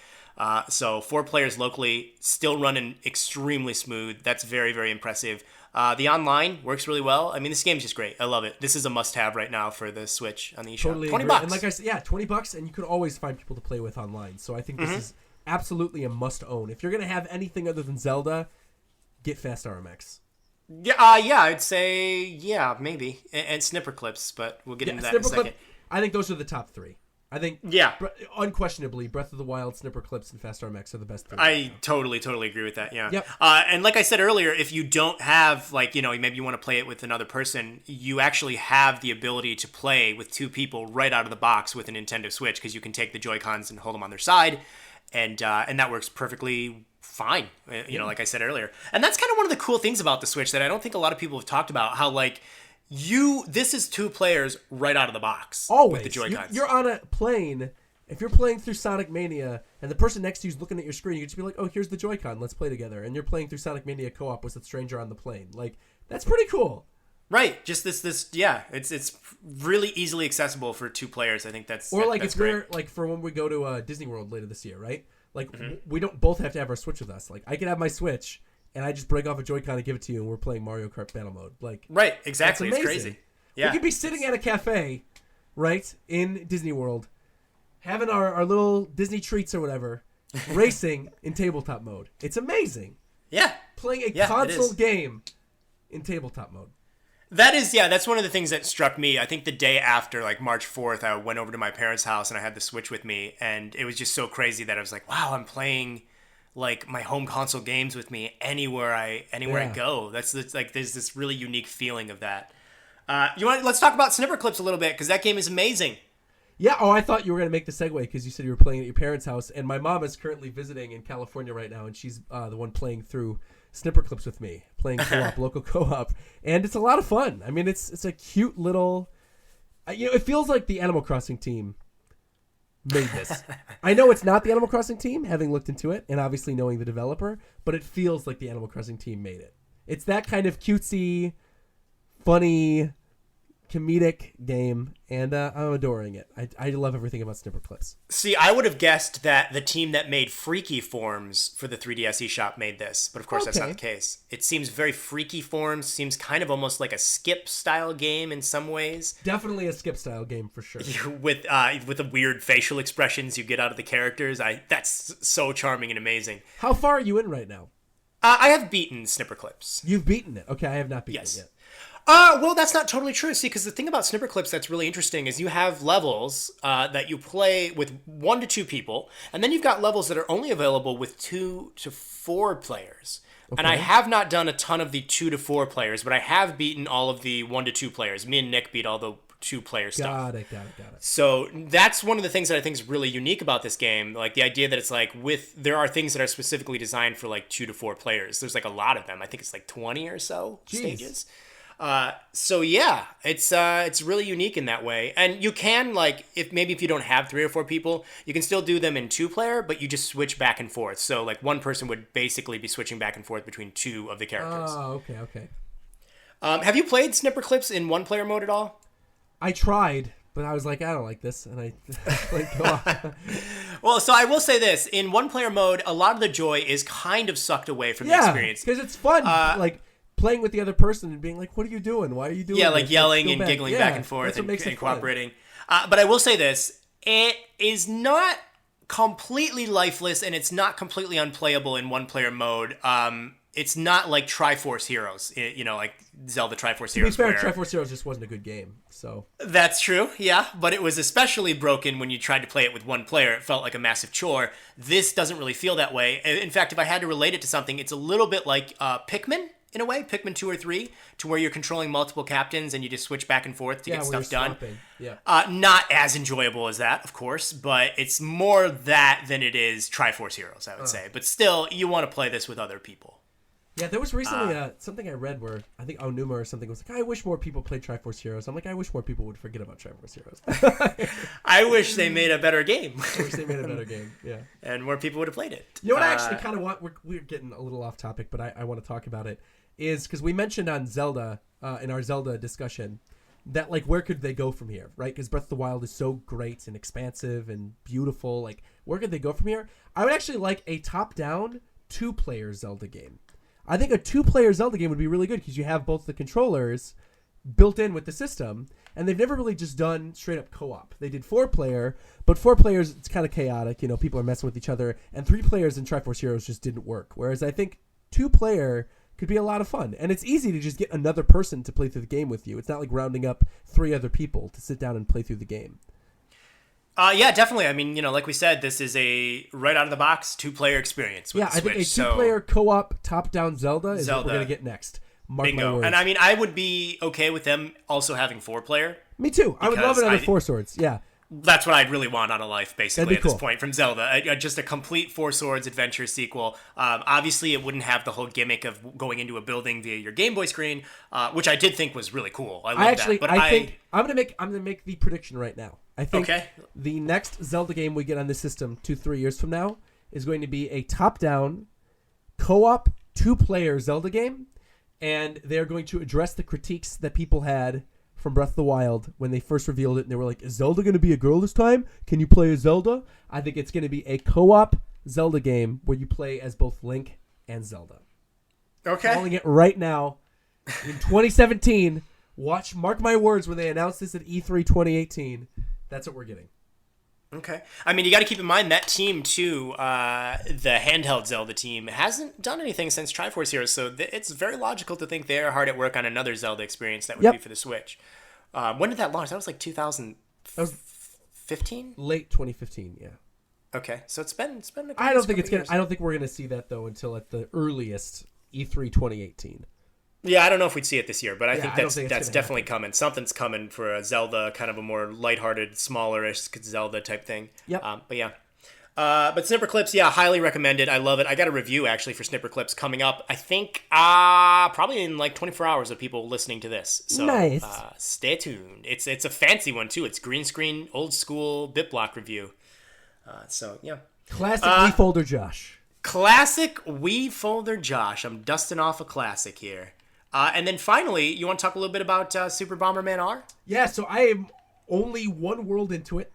So 4 players locally, still running extremely smooth. That's very, very impressive. The online works really well. I mean, this game's just great. I love it. This is a must-have right now for the Switch on the eShop. Totally $20. And like I said, yeah, $20, and you could always find people to play with online. So I think this is absolutely a must-own. If you're gonna have anything other than Zelda, get Fast RMX. Yeah, I'd say, maybe. And Snipper Clips, but we'll get into that in a second. I think those are the top 3. I think, unquestionably, Breath of the Wild, Snipper Clips, and Fast RMX are the best 3. I totally agree with that, yeah. Yep. And like I said earlier, if you don't have, like, maybe you want to play it with another person, you actually have the ability to play with 2 people right out of the box with a Nintendo Switch, because you can take the Joy-Cons and hold them on their side, and that works perfectly fine, like I said earlier. And that's kind of one of the cool things about the Switch that I don't think a lot of people have talked about, how, like, this is 2 players right out of the box. Always. With the Joy-Cons. You're on a plane. If you're playing through Sonic Mania and the person next to you is looking at your screen, you can just be like, oh, here's the Joy-Con. Let's play together. And you're playing through Sonic Mania co-op with a stranger on the plane. Like, that's pretty cool. Right. Just it's really easily accessible for 2 players. I think that's Or, like, that's if great. we're, like, for when we go to Disney World later this year, right? Like, we don't both have to have our Switch with us. Like, I can have my Switch, and I just break off a Joy-Con and give it to you, and we're playing Mario Kart Battle Mode. Like, right, exactly. It's crazy. Yeah. We could be sitting at a cafe, right, in Disney World, having our little Disney treats or whatever, racing in tabletop mode. It's amazing. Yeah. Playing a console game in tabletop mode. That's one of the things that struck me. I think the day after, like March 4th, I went over to my parents' house and I had the Switch with me, and it was just so crazy that I was like, wow, I'm playing like my home console games with me anywhere I go. There's this really unique feeling of that. Let's talk about Snipper Clips a little bit, because that game is amazing. Yeah, I thought you were going to make the segue because you said you were playing at your parents' house, and my mom is currently visiting in California right now, and she's the one playing through Snipper Clips with me, playing co-op, local co-op, and it's a lot of fun. I mean, it's a cute little... it feels like the Animal Crossing team made this. I know it's not the Animal Crossing team, having looked into it, and obviously knowing the developer, but it feels like the Animal Crossing team made it. It's that kind of cutesy, funny, comedic game, and I'm adoring it. I love everything about Snipper Clips. See, I would have guessed that the team that made Freaky Forms for the 3DS eShop made this, but of course that's not the case. It seems very Freaky Forms, seems kind of almost like a Skip-style game in some ways. Definitely a Skip-style game for sure. With the weird facial expressions you get out of the characters. That's so charming and amazing. How far are you in right now? I have beaten Snipper Clips. You've beaten it. Okay, I have not beaten it yet. Well, that's not totally true. See, because the thing about Snipper Clips that's really interesting is you have levels that you play with 1 to 2 people, and then you've got levels that are only available with 2 to 4 players. Okay. And I have not done a ton of the 2 to 4 players, but I have beaten all of the 1 to 2 players. Me and Nick beat all the 2-player stuff. Got it. So that's one of the things that I think is really unique about this game. Like the idea that it's like there are things that are specifically designed for like 2 to 4 players. There's like a lot of them. I think it's like 20 or so stages. So yeah, it's really unique in that way. And you can, like, if you don't have 3 or 4 people, you can still do them in 2-player, but you just switch back and forth. So like one person would basically be switching back and forth between 2 of the characters. Oh, okay. Have you played Snipper Clips in 1-player mode at all? I tried, but I was like, I don't like this, and I like go on. Well, so I will say this: in 1-player mode, a lot of the joy is kind of sucked away from the experience. Because it's fun, like playing with the other person and being like, "What are you doing? Why are you doing?" Yeah, like yelling and giggling back and forth and cooperating. But I will say this: it is not completely lifeless, and it's not completely unplayable in 1-player mode. It's not like Triforce Heroes, like Zelda Triforce Heroes. To be fair, Triforce Heroes just wasn't a good game, so... That's true, yeah, but it was especially broken when you tried to play it with 1 player. It felt like a massive chore. This doesn't really feel that way. In fact, if I had to relate it to something, it's a little bit like Pikmin, in a way, Pikmin 2 or 3, to where you're controlling multiple captains and you just switch back and forth to get stuff done. Yeah. Not as enjoyable as that, of course, but it's more that than it is Triforce Heroes, I would say. But still, you want to play this with other people. Yeah, there was recently something I read where I think Onuma or something was like, I wish more people played Triforce Heroes. I'm like, I wish more people would forget about Triforce Heroes. I wish they made a better game. Yeah. And more people would have played it. You know what I actually kind of want, we're getting a little off topic, but I want to talk about it, is because we mentioned on Zelda, in our Zelda discussion, that like where could they go from here, right? Because Breath of the Wild is so great and expansive and beautiful. Like where could they go from here? I would actually like a top-down 2-player Zelda game. I think a 2-player Zelda game would be really good because you have both the controllers built in with the system, and they've never really just done straight up co-op. They did 4-player, but 4 players, it's kind of chaotic. You know, people are messing with each other, and 3 players in Triforce Heroes just didn't work. Whereas I think 2-player could be a lot of fun, and it's easy to just get another person to play through the game with you. It's not like rounding up 3 other people to sit down and play through the game. Yeah, definitely. I mean, like we said, this is a right out of the box 2-player experience with the Switch. I think a 2-player co-op top-down Zelda is what we're going to get next. Mark Bingo. my words. And I mean, I would be okay with them also having 4-player. Me too. I would love another 4 Swords. Yeah. That's what I'd really want out of life, basically, at this cool. point from Zelda. Just a complete 4 Swords adventure sequel. Obviously, it wouldn't have the whole gimmick of going into a building via your Game Boy screen, which I did think was really cool. I love that. But I think I'm gonna make the prediction right now. I think okay. The next Zelda game we get on this system 2-3 years from now is going to be a top-down co-op 2-player Zelda game, and they're going to address the critiques that people had from Breath of the Wild when they first revealed it, and they were like, is Zelda going to be a girl this time? Can you play as Zelda? I think it's going to be a co-op Zelda game where you play as both Link and Zelda. Okay. I'm calling it right now in 2017. Mark my words, when they announce this at E3 2018, that's what we're getting. Okay. I mean, you got to keep in mind that team, too, the handheld Zelda team, hasn't done anything since Triforce Heroes, so it's very logical to think they're hard at work on another Zelda experience that would be for the Switch. When did that launch? That was like 2015? Late 2015, yeah. Okay, so it's been a I don't think we're gonna see that though until at the earliest E3 2018. Yeah, I don't know if we'd see it this year, but I think that's definitely happen. coming. Something's coming for a Zelda, kind of a more lighthearted, smaller-ish Zelda type thing. Yep. But yeah. But Snipper Clips, yeah, highly recommended. I love it. I got a review, actually, for Snipper Clips coming up, I think, probably in like 24 hours of people listening to this. So, nice. Stay tuned. It's a fancy one, too. It's green screen, old school BitBlock review. So, yeah. Classic Wii Folder Josh. Classic Wii Folder Josh. I'm dusting off a classic here. And then finally, you want to talk a little bit about Super Bomberman R? Yeah, so I am only one world into it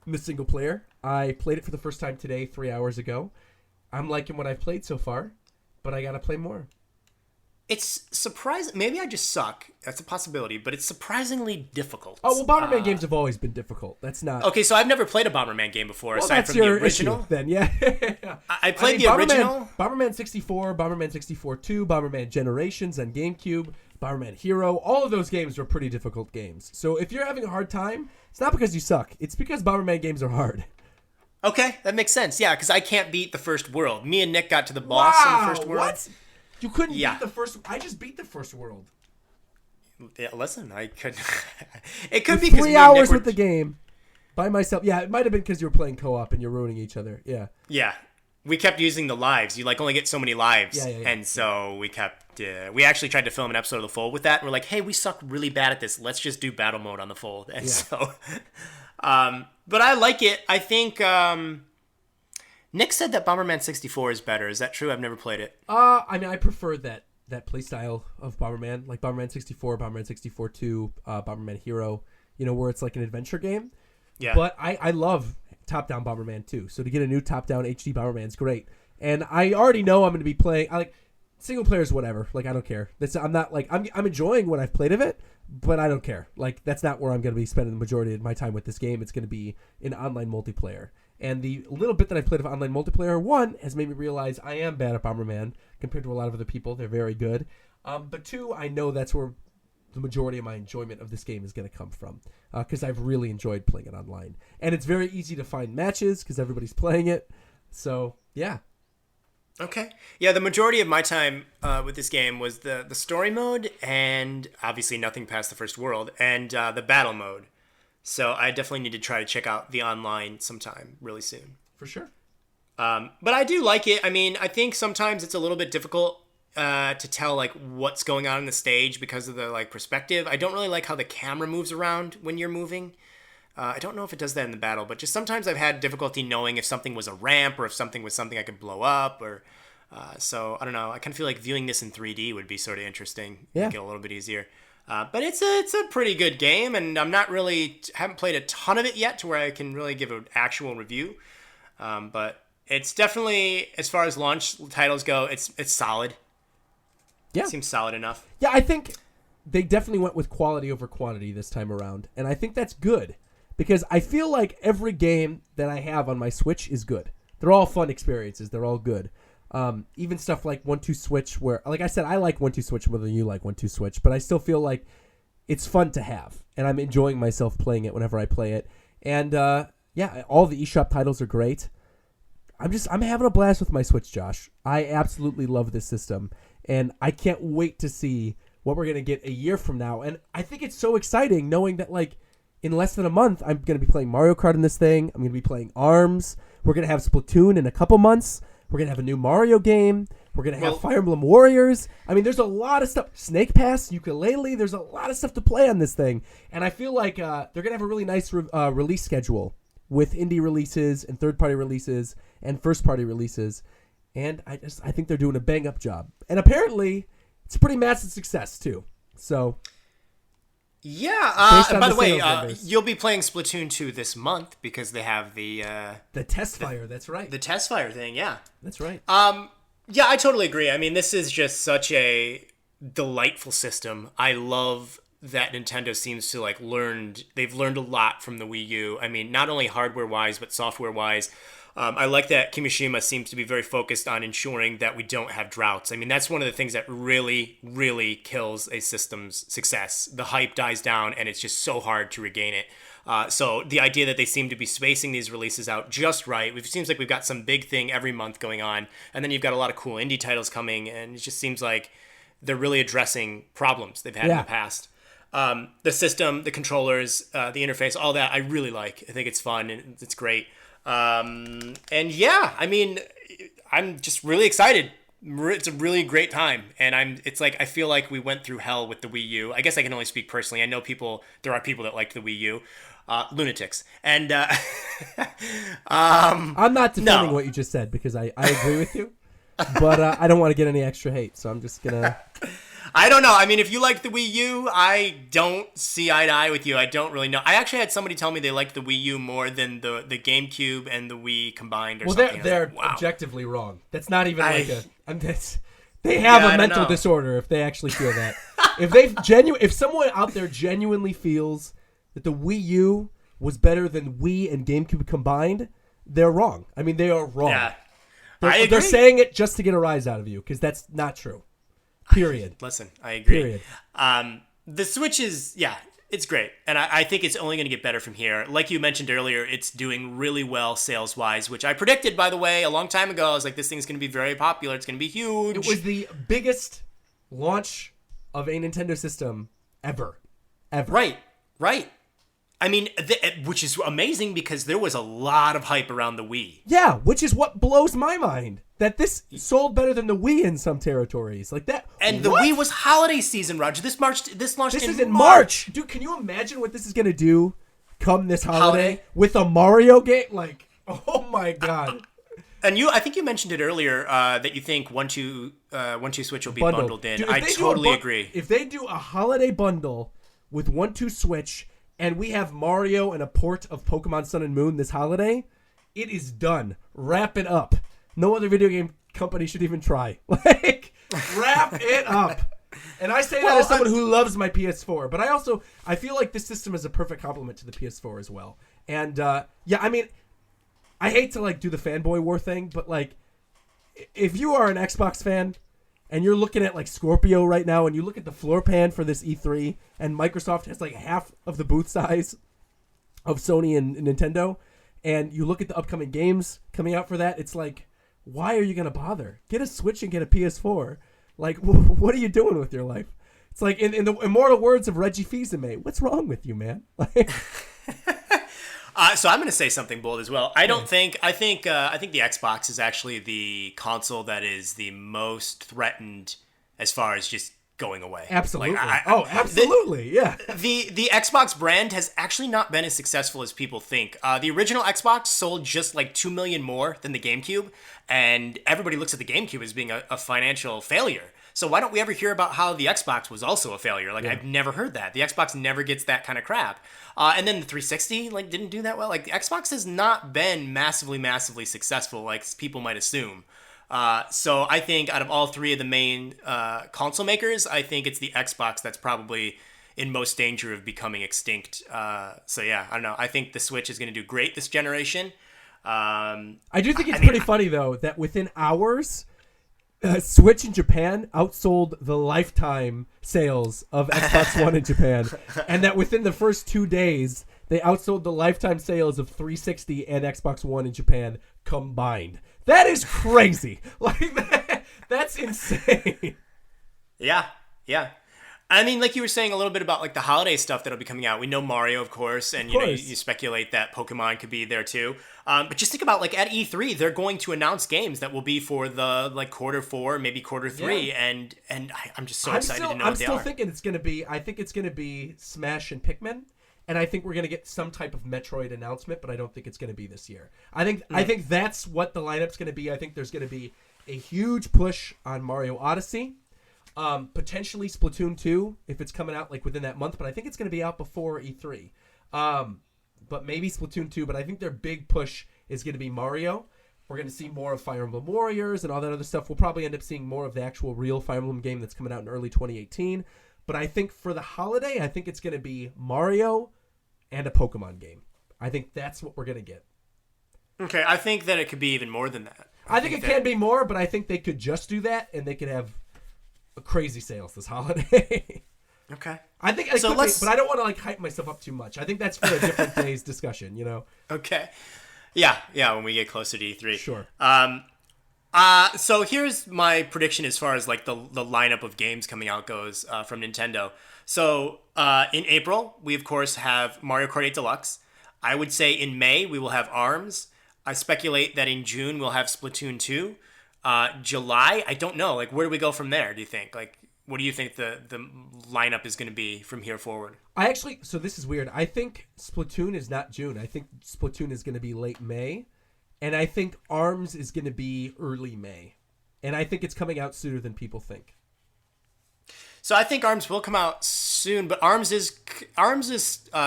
in the single player. I played it for the first time today, 3 hours ago. I'm liking what I've played so far, but I got to play more. It's surprising. Maybe I just suck. That's a possibility, but it's surpurprisingly difficult. Oh, well, Bomberman games have always been difficult. That's not... Okay, so I've never played a Bomberman game before, well, aside from the original. Issue, then, yeah. I played the original. Bomberman 64, Bomberman 64 2, Bomberman Generations on GameCube, Bomberman Hero. All of those games were pretty difficult games. So if you're having a hard time, it's not because you suck. It's because Bomberman games are hard. Okay, that makes sense. Yeah, because I can't beat the first world. Me and Nick got to the boss in the first world. What? You couldn't beat the first... I just beat the first world. Yeah, listen, I could... It could be because 3 hours with the game by myself. Yeah, it might have been because you were playing co-op and you're ruining each other. Yeah. Yeah. We kept using the lives. You only get so many lives. Yeah. And so we kept... we actually tried to film an episode of The Fold with that. And we're like, hey, we suck really bad at this. Let's just do battle mode on The Fold. And so... but I like it. I think... Nick said that Bomberman 64 is better. Is that true? I've never played it. I mean, I prefer that playstyle of Bomberman, like Bomberman 64, Bomberman 64 2, Bomberman Hero, where it's like an adventure game. Yeah. But I love top-down Bomberman too. So to get a new top-down HD Bomberman is great. And I already know I'm going to be playing... single players, whatever. Like, I don't care. I'm not like... I'm enjoying what I've played of it, but I don't care. Like, that's not where I'm going to be spending the majority of my time with this game. It's going to be in online multiplayer. And the little bit that I played of online multiplayer, one, has made me realize I am bad at Bomberman compared to a lot of other people. They're very good. But two, I know that's where the majority of my enjoyment of this game is going to come from, because I've really enjoyed playing it online. And it's very easy to find matches because everybody's playing it. So, yeah. Okay. Yeah, the majority of my time with this game was the story mode, and obviously nothing past the first world, and the battle mode. So I definitely need to try to check out the online sometime really soon. For sure. But I do like it. I mean, I think sometimes it's a little bit difficult to tell what's going on in the stage because of the perspective. I don't really like how the camera moves around when you're moving. I don't know if it does that in the battle, but just sometimes I've had difficulty knowing if something was a ramp or if something was something I could blow up. Or so I don't know. I kind of feel like viewing this in 3D would be sort of interesting. Yeah. Make it a little bit easier. But it's a pretty good game, and haven't played a ton of it yet to where I can really give an actual review. But it's definitely, as far as launch titles go, it's solid. Yeah. It seems solid enough. Yeah, I think they definitely went with quality over quantity this time around, and I think that's good because I feel like every game that I have on my Switch is good. They're all fun experiences. They're all good. Even stuff like 1-2 Switch, where, like I said, I like 1-2 Switch more than you like 1-2 Switch, but I still feel like it's fun to have, and I'm enjoying myself playing it whenever I play it. And yeah, all the eShop titles are great. I'm having a blast with my Switch, Josh. I absolutely love this system, and I can't wait to see what we're gonna get a year from now. And I think it's so exciting knowing that, like, in less than a month, I'm gonna be playing Mario Kart in this thing. I'm gonna be playing ARMS. We're gonna have Splatoon in a couple months. We're going to have a new Mario game. We're going to have Fire Emblem Warriors. I mean, there's a lot of stuff. Snake Pass, Ukulele. There's a lot of stuff to play on this thing. And I feel like they're going to have a really nice release schedule with indie releases and third-party releases and first-party releases. And I think they're doing a bang-up job. And apparently, it's a pretty massive success, too. So... Yeah, by the way, you'll be playing Splatoon 2 this month because they have the test fire, that's right. The test fire thing, yeah. That's right. Yeah, I totally agree. I mean, this is just such a delightful system. I love that Nintendo seems to they've learned a lot from the Wii U. I mean, not only hardware-wise, but software-wise. I like that Kimishima seems to be very focused on ensuring that we don't have droughts. I mean, that's one of the things that really, really kills a system's success. The hype dies down, and it's just so hard to regain it. So the idea that they seem to be spacing these releases out just right, it seems like we've got some big thing every month going on, and then you've got a lot of cool indie titles coming, and it just seems like they're really addressing problems they've had in the past. The system, the controllers, the interface, all that I really like. I think it's fun, and it's great. And yeah, I mean, I'm just really excited. It's a really great time, and I feel like we went through hell with the Wii U. I guess I can only speak personally. I know there are people that like the Wii U, lunatics, and I'm not defending what you just said because I agree with you, but I don't want to get any extra hate, so I'm just gonna. I don't know. I mean, if you like the Wii U, I don't see eye to eye with you. I don't really know. I actually had somebody tell me they liked the Wii U more than the GameCube and the Wii combined or something. Well, they're objectively wrong. That's not even they have a mental disorder if they actually feel that. If someone out there genuinely feels that the Wii U was better than Wii and GameCube combined, they're wrong. I mean, they are wrong. Yeah. They're saying it just to get a rise out of you because that's not true. Period. Listen, I agree. Period. The Switch is, it's great. And I think it's only going to get better from here. Like you mentioned earlier, it's doing really well sales-wise, which I predicted, by the way, a long time ago. I was like, this thing's going to be very popular. It's going to be huge. It was the biggest launch of a Nintendo system ever. Right. I mean, which is amazing because there was a lot of hype around the Wii. Yeah, which is what blows my mind. That this sold better than the Wii in some territories. Like that. And the Wii was holiday season, Roger. This launched in March. Dude, can you imagine what this is going to do come this holiday with a Mario game? Like, oh my God. And I think you mentioned it earlier that you think 1-2 Switch will be bundled in. Dude, I totally agree. If they do a holiday bundle with 1-2 Switch and we have Mario and a port of Pokemon Sun and Moon this holiday, it is done. Wrap it up. No other video game company should even try. Like, wrap it up. And I say that as someone who loves my PS4. But I feel like this system is a perfect complement to the PS4 as well. And, I mean, I hate to, do the fanboy war thing, but, if you are an Xbox fan and you're looking at, Scorpio right now and you look at the floor plan for this E3 and Microsoft has, half of the booth size of Sony and Nintendo, and you look at the upcoming games coming out for that, it's like, why are you going to bother? Get a Switch and get a PS4. Like, what are you doing with your life? It's like, in the immortal words of Reggie Fils-Aimé, what's wrong with you, man? So I'm going to say something bold as well. I think the Xbox is actually the console that is the most threatened as far as just going away. Absolutely. Absolutely. Yeah. The Xbox brand has actually not been as successful as people think. The original Xbox sold just 2 million more than the GameCube, and everybody looks at the GameCube as being a financial failure. So why don't we ever hear about how the Xbox was also a failure? Like, I've never heard that. The Xbox never gets that kind of crap. And then the 360, like, didn't do that well. Like, the Xbox has not been massively successful, like people might assume. So I think out of all three of the main console makers, I think it's the Xbox that's probably in most danger of becoming extinct. So yeah, I don't know. I think the Switch is going to do great this generation. I do think it's pretty funny, though, that within hours, Switch in Japan outsold the lifetime sales of Xbox One in Japan, and that within the first 2 days, they outsold the lifetime sales of 360 and Xbox One in Japan combined. That is crazy. Like, that's insane. Yeah. I mean, like you were saying a little bit about like the holiday stuff that'll be coming out. We know Mario, of course, and you speculate that Pokemon could be there too. But just think about like at E3, they're going to announce games that will be for the like Q4, maybe Q3, and I'm just so excited to know what they are. I'm still thinking it's going to be. I think it's going to be Smash and Pikmin, and I think we're going to get some type of Metroid announcement, but I don't think it's going to be this year. I think that's what the lineup's going to be. I think there's going to be a huge push on Mario Odyssey. Potentially Splatoon 2 if it's coming out like within that month, but I think it's going to be out before E3. But maybe Splatoon 2, but I think their big push is going to be Mario. We're going to see more of Fire Emblem Warriors and all that other stuff. We'll probably end up seeing more of the actual real Fire Emblem game that's coming out in early 2018. But I think for the holiday, I think it's going to be Mario and a Pokemon game. I think that's what we're going to get. Okay, I think that it could be even more than that. I think it can be more, but I think they could just do that and they could have crazy sales this holiday. Okay. I think but I don't want to like hype myself up too much. I think that's for a different day's discussion, you know. Okay. Yeah, when we get closer to E3. Sure. So here's my prediction as far as like the lineup of games coming out goes from Nintendo. So in April, we of course have Mario Kart 8 Deluxe. I would say in May we will have ARMS. I speculate that in June we'll have Splatoon 2. July, I don't know. Like, where do we go from there, do you think? Like, what do you think the lineup is going to be from here forward? So this is weird. I think Splatoon is not June. I think Splatoon is going to be late May. And I think ARMS is going to be early May. And I think it's coming out sooner than people think. So I think ARMS will come out soon, but ARMS is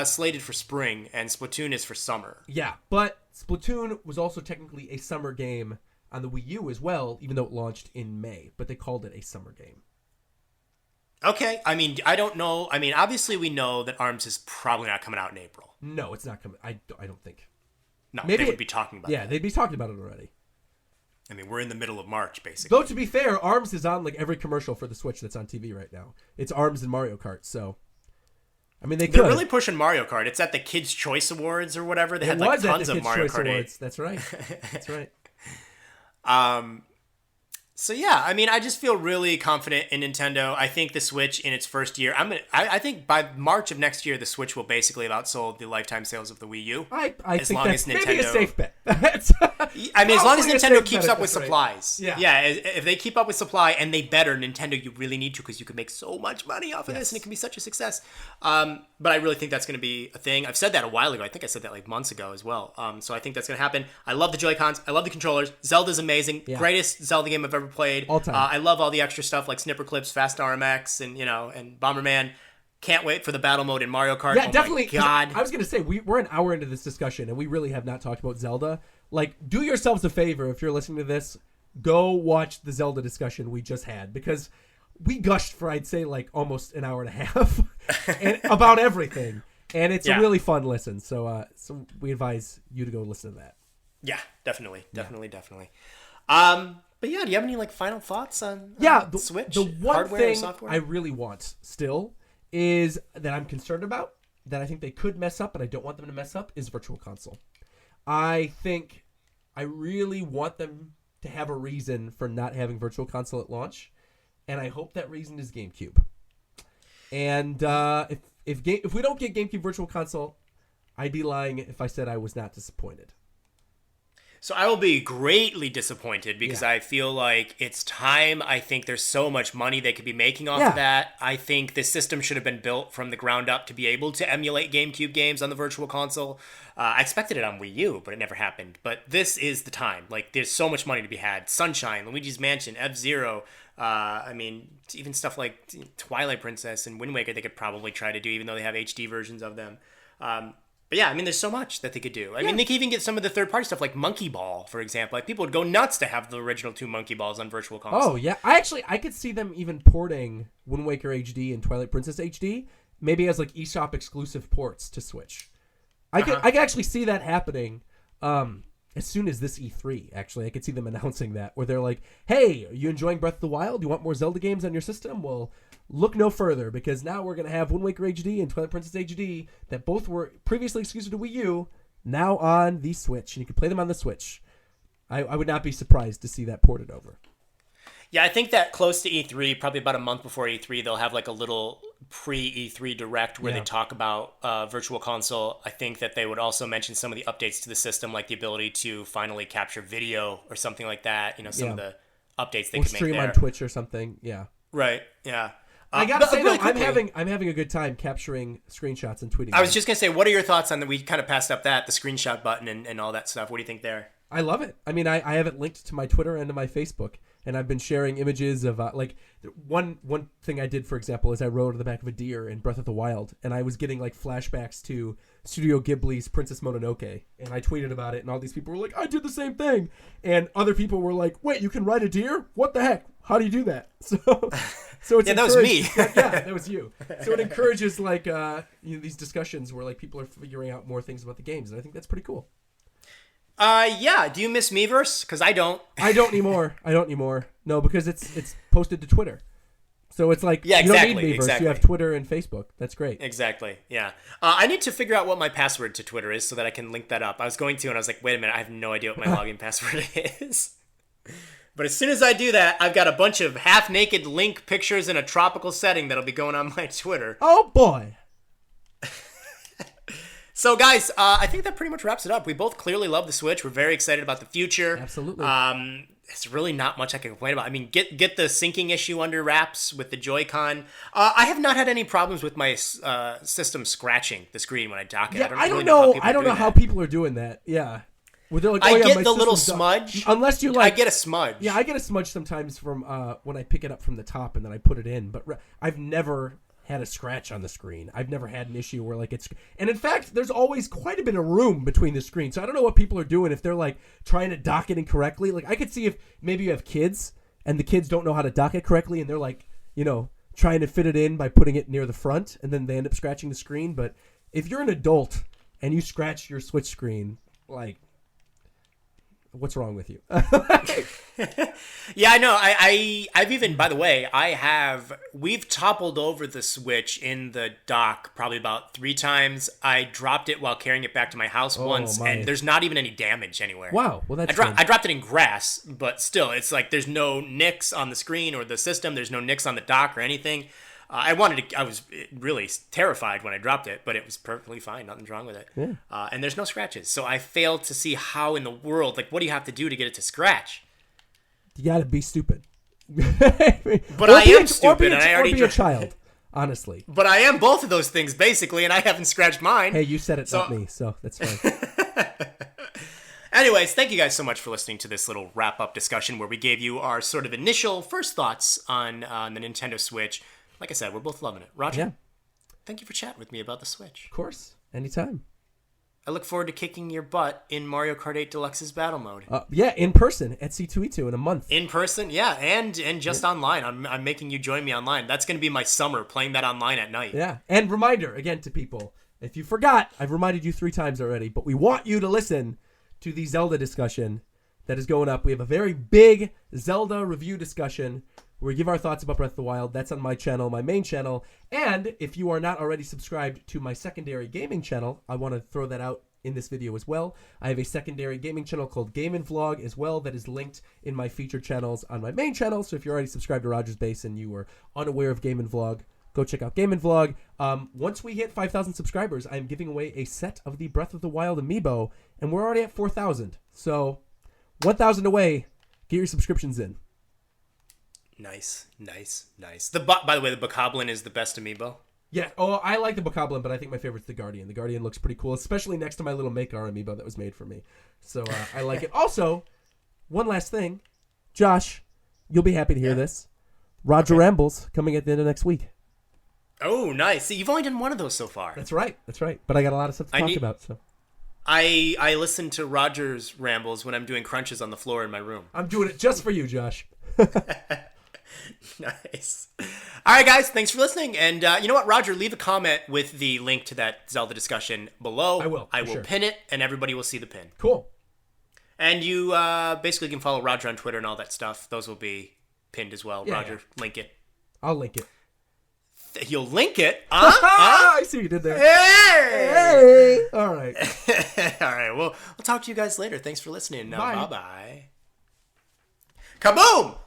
slated for spring, and Splatoon is for summer. Yeah, but Splatoon was also technically a summer game on the Wii U as well, even though it launched in May, but they called it a summer game. Okay, I mean, I don't know. I mean, obviously we know that ARMS is probably not coming out in April. No, it's not coming. I don't think. No, maybe they would be talking about it. Yeah, they'd be talking about it already. I mean, we're in the middle of March, basically. Though, to be fair, ARMS is on like every commercial for the Switch that's on TV right now. It's ARMS and Mario Kart, so... I mean, they're really pushing Mario Kart. It's at the Kids' Choice Awards or whatever. They had like tons of Mario Kart 8. Awards. That's right. That's right. So yeah, I mean, I just feel really confident in Nintendo. I think the Switch in its first year, I think by March of next year, the Switch will basically have outsold the lifetime sales of the Wii U. I think that's maybe a safe bet. I mean, as long as Nintendo keeps up with supplies. Right. Yeah, if they keep up with supply and they better, Nintendo, you really need to, because you can make so much money off of this and it can be such a success. But I really think that's going to be a thing. I've said that a while ago. I think I said that like months ago as well. So I think that's going to happen. I love the Joy-Cons. I love the controllers. Zelda's amazing. Yeah. Greatest Zelda game I've ever played. All time. I love all the extra stuff like Snipper Clips, Fast RMX, and and Bomberman. Can't wait for the battle mode in Mario Kart. Yeah, definitely. My God. I was going to say, we're an hour into this discussion, and we really have not talked about Zelda. Like, do yourselves a favor if you're listening to this. Go watch the Zelda discussion we just had, because we gushed for, I'd say, like almost an hour and a half and about everything. And it's a really fun listen. So we advise you to go listen to that. Yeah, definitely. But yeah, do you have any like final thoughts on the Switch? The one hardware thing or software? I really want still is that I'm concerned about, that I think they could mess up, but I don't want them to mess up, is Virtual Console. I think I really want them to have a reason for not having Virtual Console at launch, and I hope that reason is GameCube. And if we don't get GameCube Virtual Console, I'd be lying if I said I was not disappointed. So I will be greatly disappointed because I feel like it's time. I think there's so much money they could be making off of that. I think this system should have been built from the ground up to be able to emulate GameCube games on the Virtual Console. I expected it on Wii U, but it never happened. But this is the time. Like, there's so much money to be had. Sunshine, Luigi's Mansion, F-Zero, I mean, even stuff like Twilight Princess and Wind Waker, they could probably try to do, even though they have HD versions of them. But yeah, I mean, there's so much that they could do. I mean, they could even get some of the third-party stuff, like Monkey Ball, for example. Like, people would go nuts to have the original 2 Monkey Balls on Virtual Console. Oh, yeah. I could see them even porting Wind Waker HD and Twilight Princess HD, maybe as, like, eShop exclusive ports to Switch. I could actually see that happening as soon as this E3, actually. I could see them announcing that, where they're like, hey, are you enjoying Breath of the Wild? Do you want more Zelda games on your system? Well, look no further, because now we're going to have Wind Waker HD and Twilight Princess HD that both were previously exclusive to Wii U, now on the Switch, and you can play them on the Switch. I would not be surprised to see that ported over. Yeah, I think that close to E3, probably about a month before E3, they'll have like a little pre-E3 direct where they talk about Virtual Console. I think that they would also mention some of the updates to the system, like the ability to finally capture video or something like that. You know, some of the updates they could make stream there. on Twitch or something. Yeah. Right. Yeah. I gotta say really though, I'm having a good time capturing screenshots and tweeting. I was just gonna say, what are your thoughts on that? We kind of passed up the screenshot button and all that stuff. What do you think there? I love it. I mean, I have it linked to my Twitter and to my Facebook, and I've been sharing images of like one thing I did, for example, is I rode on the back of a deer in Breath of the Wild, and I was getting like flashbacks to Studio Ghibli's Princess Mononoke, and I tweeted about it, and all these people were like, I did the same thing, and other people were like, wait, you can ride a deer? What the heck? How do you do that? So it's that was me. Yeah, that was you. So it encourages like these discussions where like people are figuring out more things about the games, and I think that's pretty cool. Yeah. Do you miss Miiverse? Because I don't. I don't anymore. No, because it's posted to Twitter. So it's like, you don't need Miiverse. Exactly. You have Twitter and Facebook. That's great. Exactly. Yeah. I need to figure out what my password to Twitter is so that I can link that up. I was going to, and I was like, wait a minute, I have no idea what my login password is. But as soon as I do that, I've got a bunch of half-naked Link pictures in a tropical setting that'll be going on my Twitter. Oh, boy. So, guys, I think that pretty much wraps it up. We both clearly love the Switch. We're very excited about the future. Absolutely. It's really not much I can complain about. I mean, get the syncing issue under wraps with the Joy-Con. I have not had any problems with my system scratching the screen when I dock it. Yeah, I don't know how people are doing that. Yeah. Where they're like, I get the little smudge. Unless you like, I get a smudge. Yeah, I get a smudge sometimes from when I pick it up from the top and then I put it in. But I've never had a scratch on the screen. I've never had an issue where like it's, and in fact, there's always quite a bit of room between the screens. So I don't know what people are doing if they're like trying to dock it incorrectly. Like I could see if maybe you have kids and the kids don't know how to dock it correctly and they're like, trying to fit it in by putting it near the front and then they end up scratching the screen. But if you're an adult and you scratch your Switch screen, like, what's wrong with you? Yeah, I know. I've even, by the way, we've toppled over the Switch in the dock probably about 3 times. I dropped it while carrying it back to my house once, and there's not even any damage anywhere. Wow. Well, that's I dropped it in grass, but still, it's like there's no nicks on the screen or the system. There's no nicks on the dock or anything. I was really terrified when I dropped it, but it was perfectly fine. Nothing's wrong with it. Yeah. And there's no scratches. So I failed to see how in the world, like, what do you have to do to get it to scratch? You gotta be stupid. But I am stupid, and I already be a child, honestly. But I am both of those things, basically, and I haven't scratched mine. Hey, you said it, not me, so that's fine. Anyways, thank you guys so much for listening to this little wrap-up discussion where we gave you our sort of initial first thoughts on the Nintendo Switch. Like I said, we're both loving it. Roger, thank you for chatting with me about the Switch. Of course. Anytime. I look forward to kicking your butt in Mario Kart 8 Deluxe's battle mode. Yeah, in person at C2E2 in a month. In person, yeah, and just online. I'm making you join me online. That's going to be my summer, playing that online at night. Yeah, and reminder, again, to people, if you forgot, I've reminded you 3 times already, but we want you to listen to the Zelda discussion that is going up. We have a very big Zelda review discussion where we give our thoughts about Breath of the Wild. That's on my channel, my main channel. And if you are not already subscribed to my secondary gaming channel, I want to throw that out in this video as well. I have a secondary gaming channel called Game & Vlog as well that is linked in my featured channels on my main channel. So if you're already subscribed to Rogersbase and you were unaware of Game & Vlog, go check out Game & Vlog. Once we hit 5,000 subscribers, I'm giving away a set of the Breath of the Wild amiibo, and we're already at 4,000. So 1,000 away. Get your subscriptions in. Nice. By the way, the Bokoblin is the best amiibo. Yeah. Oh, I like the Bokoblin, but I think my favorite's the Guardian. The Guardian looks pretty cool, especially next to my little Makar amiibo that was made for me. So I like it. Also, one last thing, Josh, you'll be happy to hear this. Roger Rambles coming at the end of next week. Oh, nice. See, you've only done one of those so far. That's right. But I got a lot of stuff to talk about. So I listen to Roger's rambles when I'm doing crunches on the floor in my room. I'm doing it just for you, Josh. Nice. All right, guys. Thanks for listening. And you know what, Roger? Leave a comment with the link to that Zelda discussion below. I will pin it, and everybody will see the pin. Cool. And you basically can follow Roger on Twitter and all that stuff. Those will be pinned as well. Yeah, Roger, link it. I'll link it. You'll link it? I see what you did there. Hey! All right. All right. Well, we'll talk to you guys later. Thanks for listening. Bye. Bye-bye. Kaboom!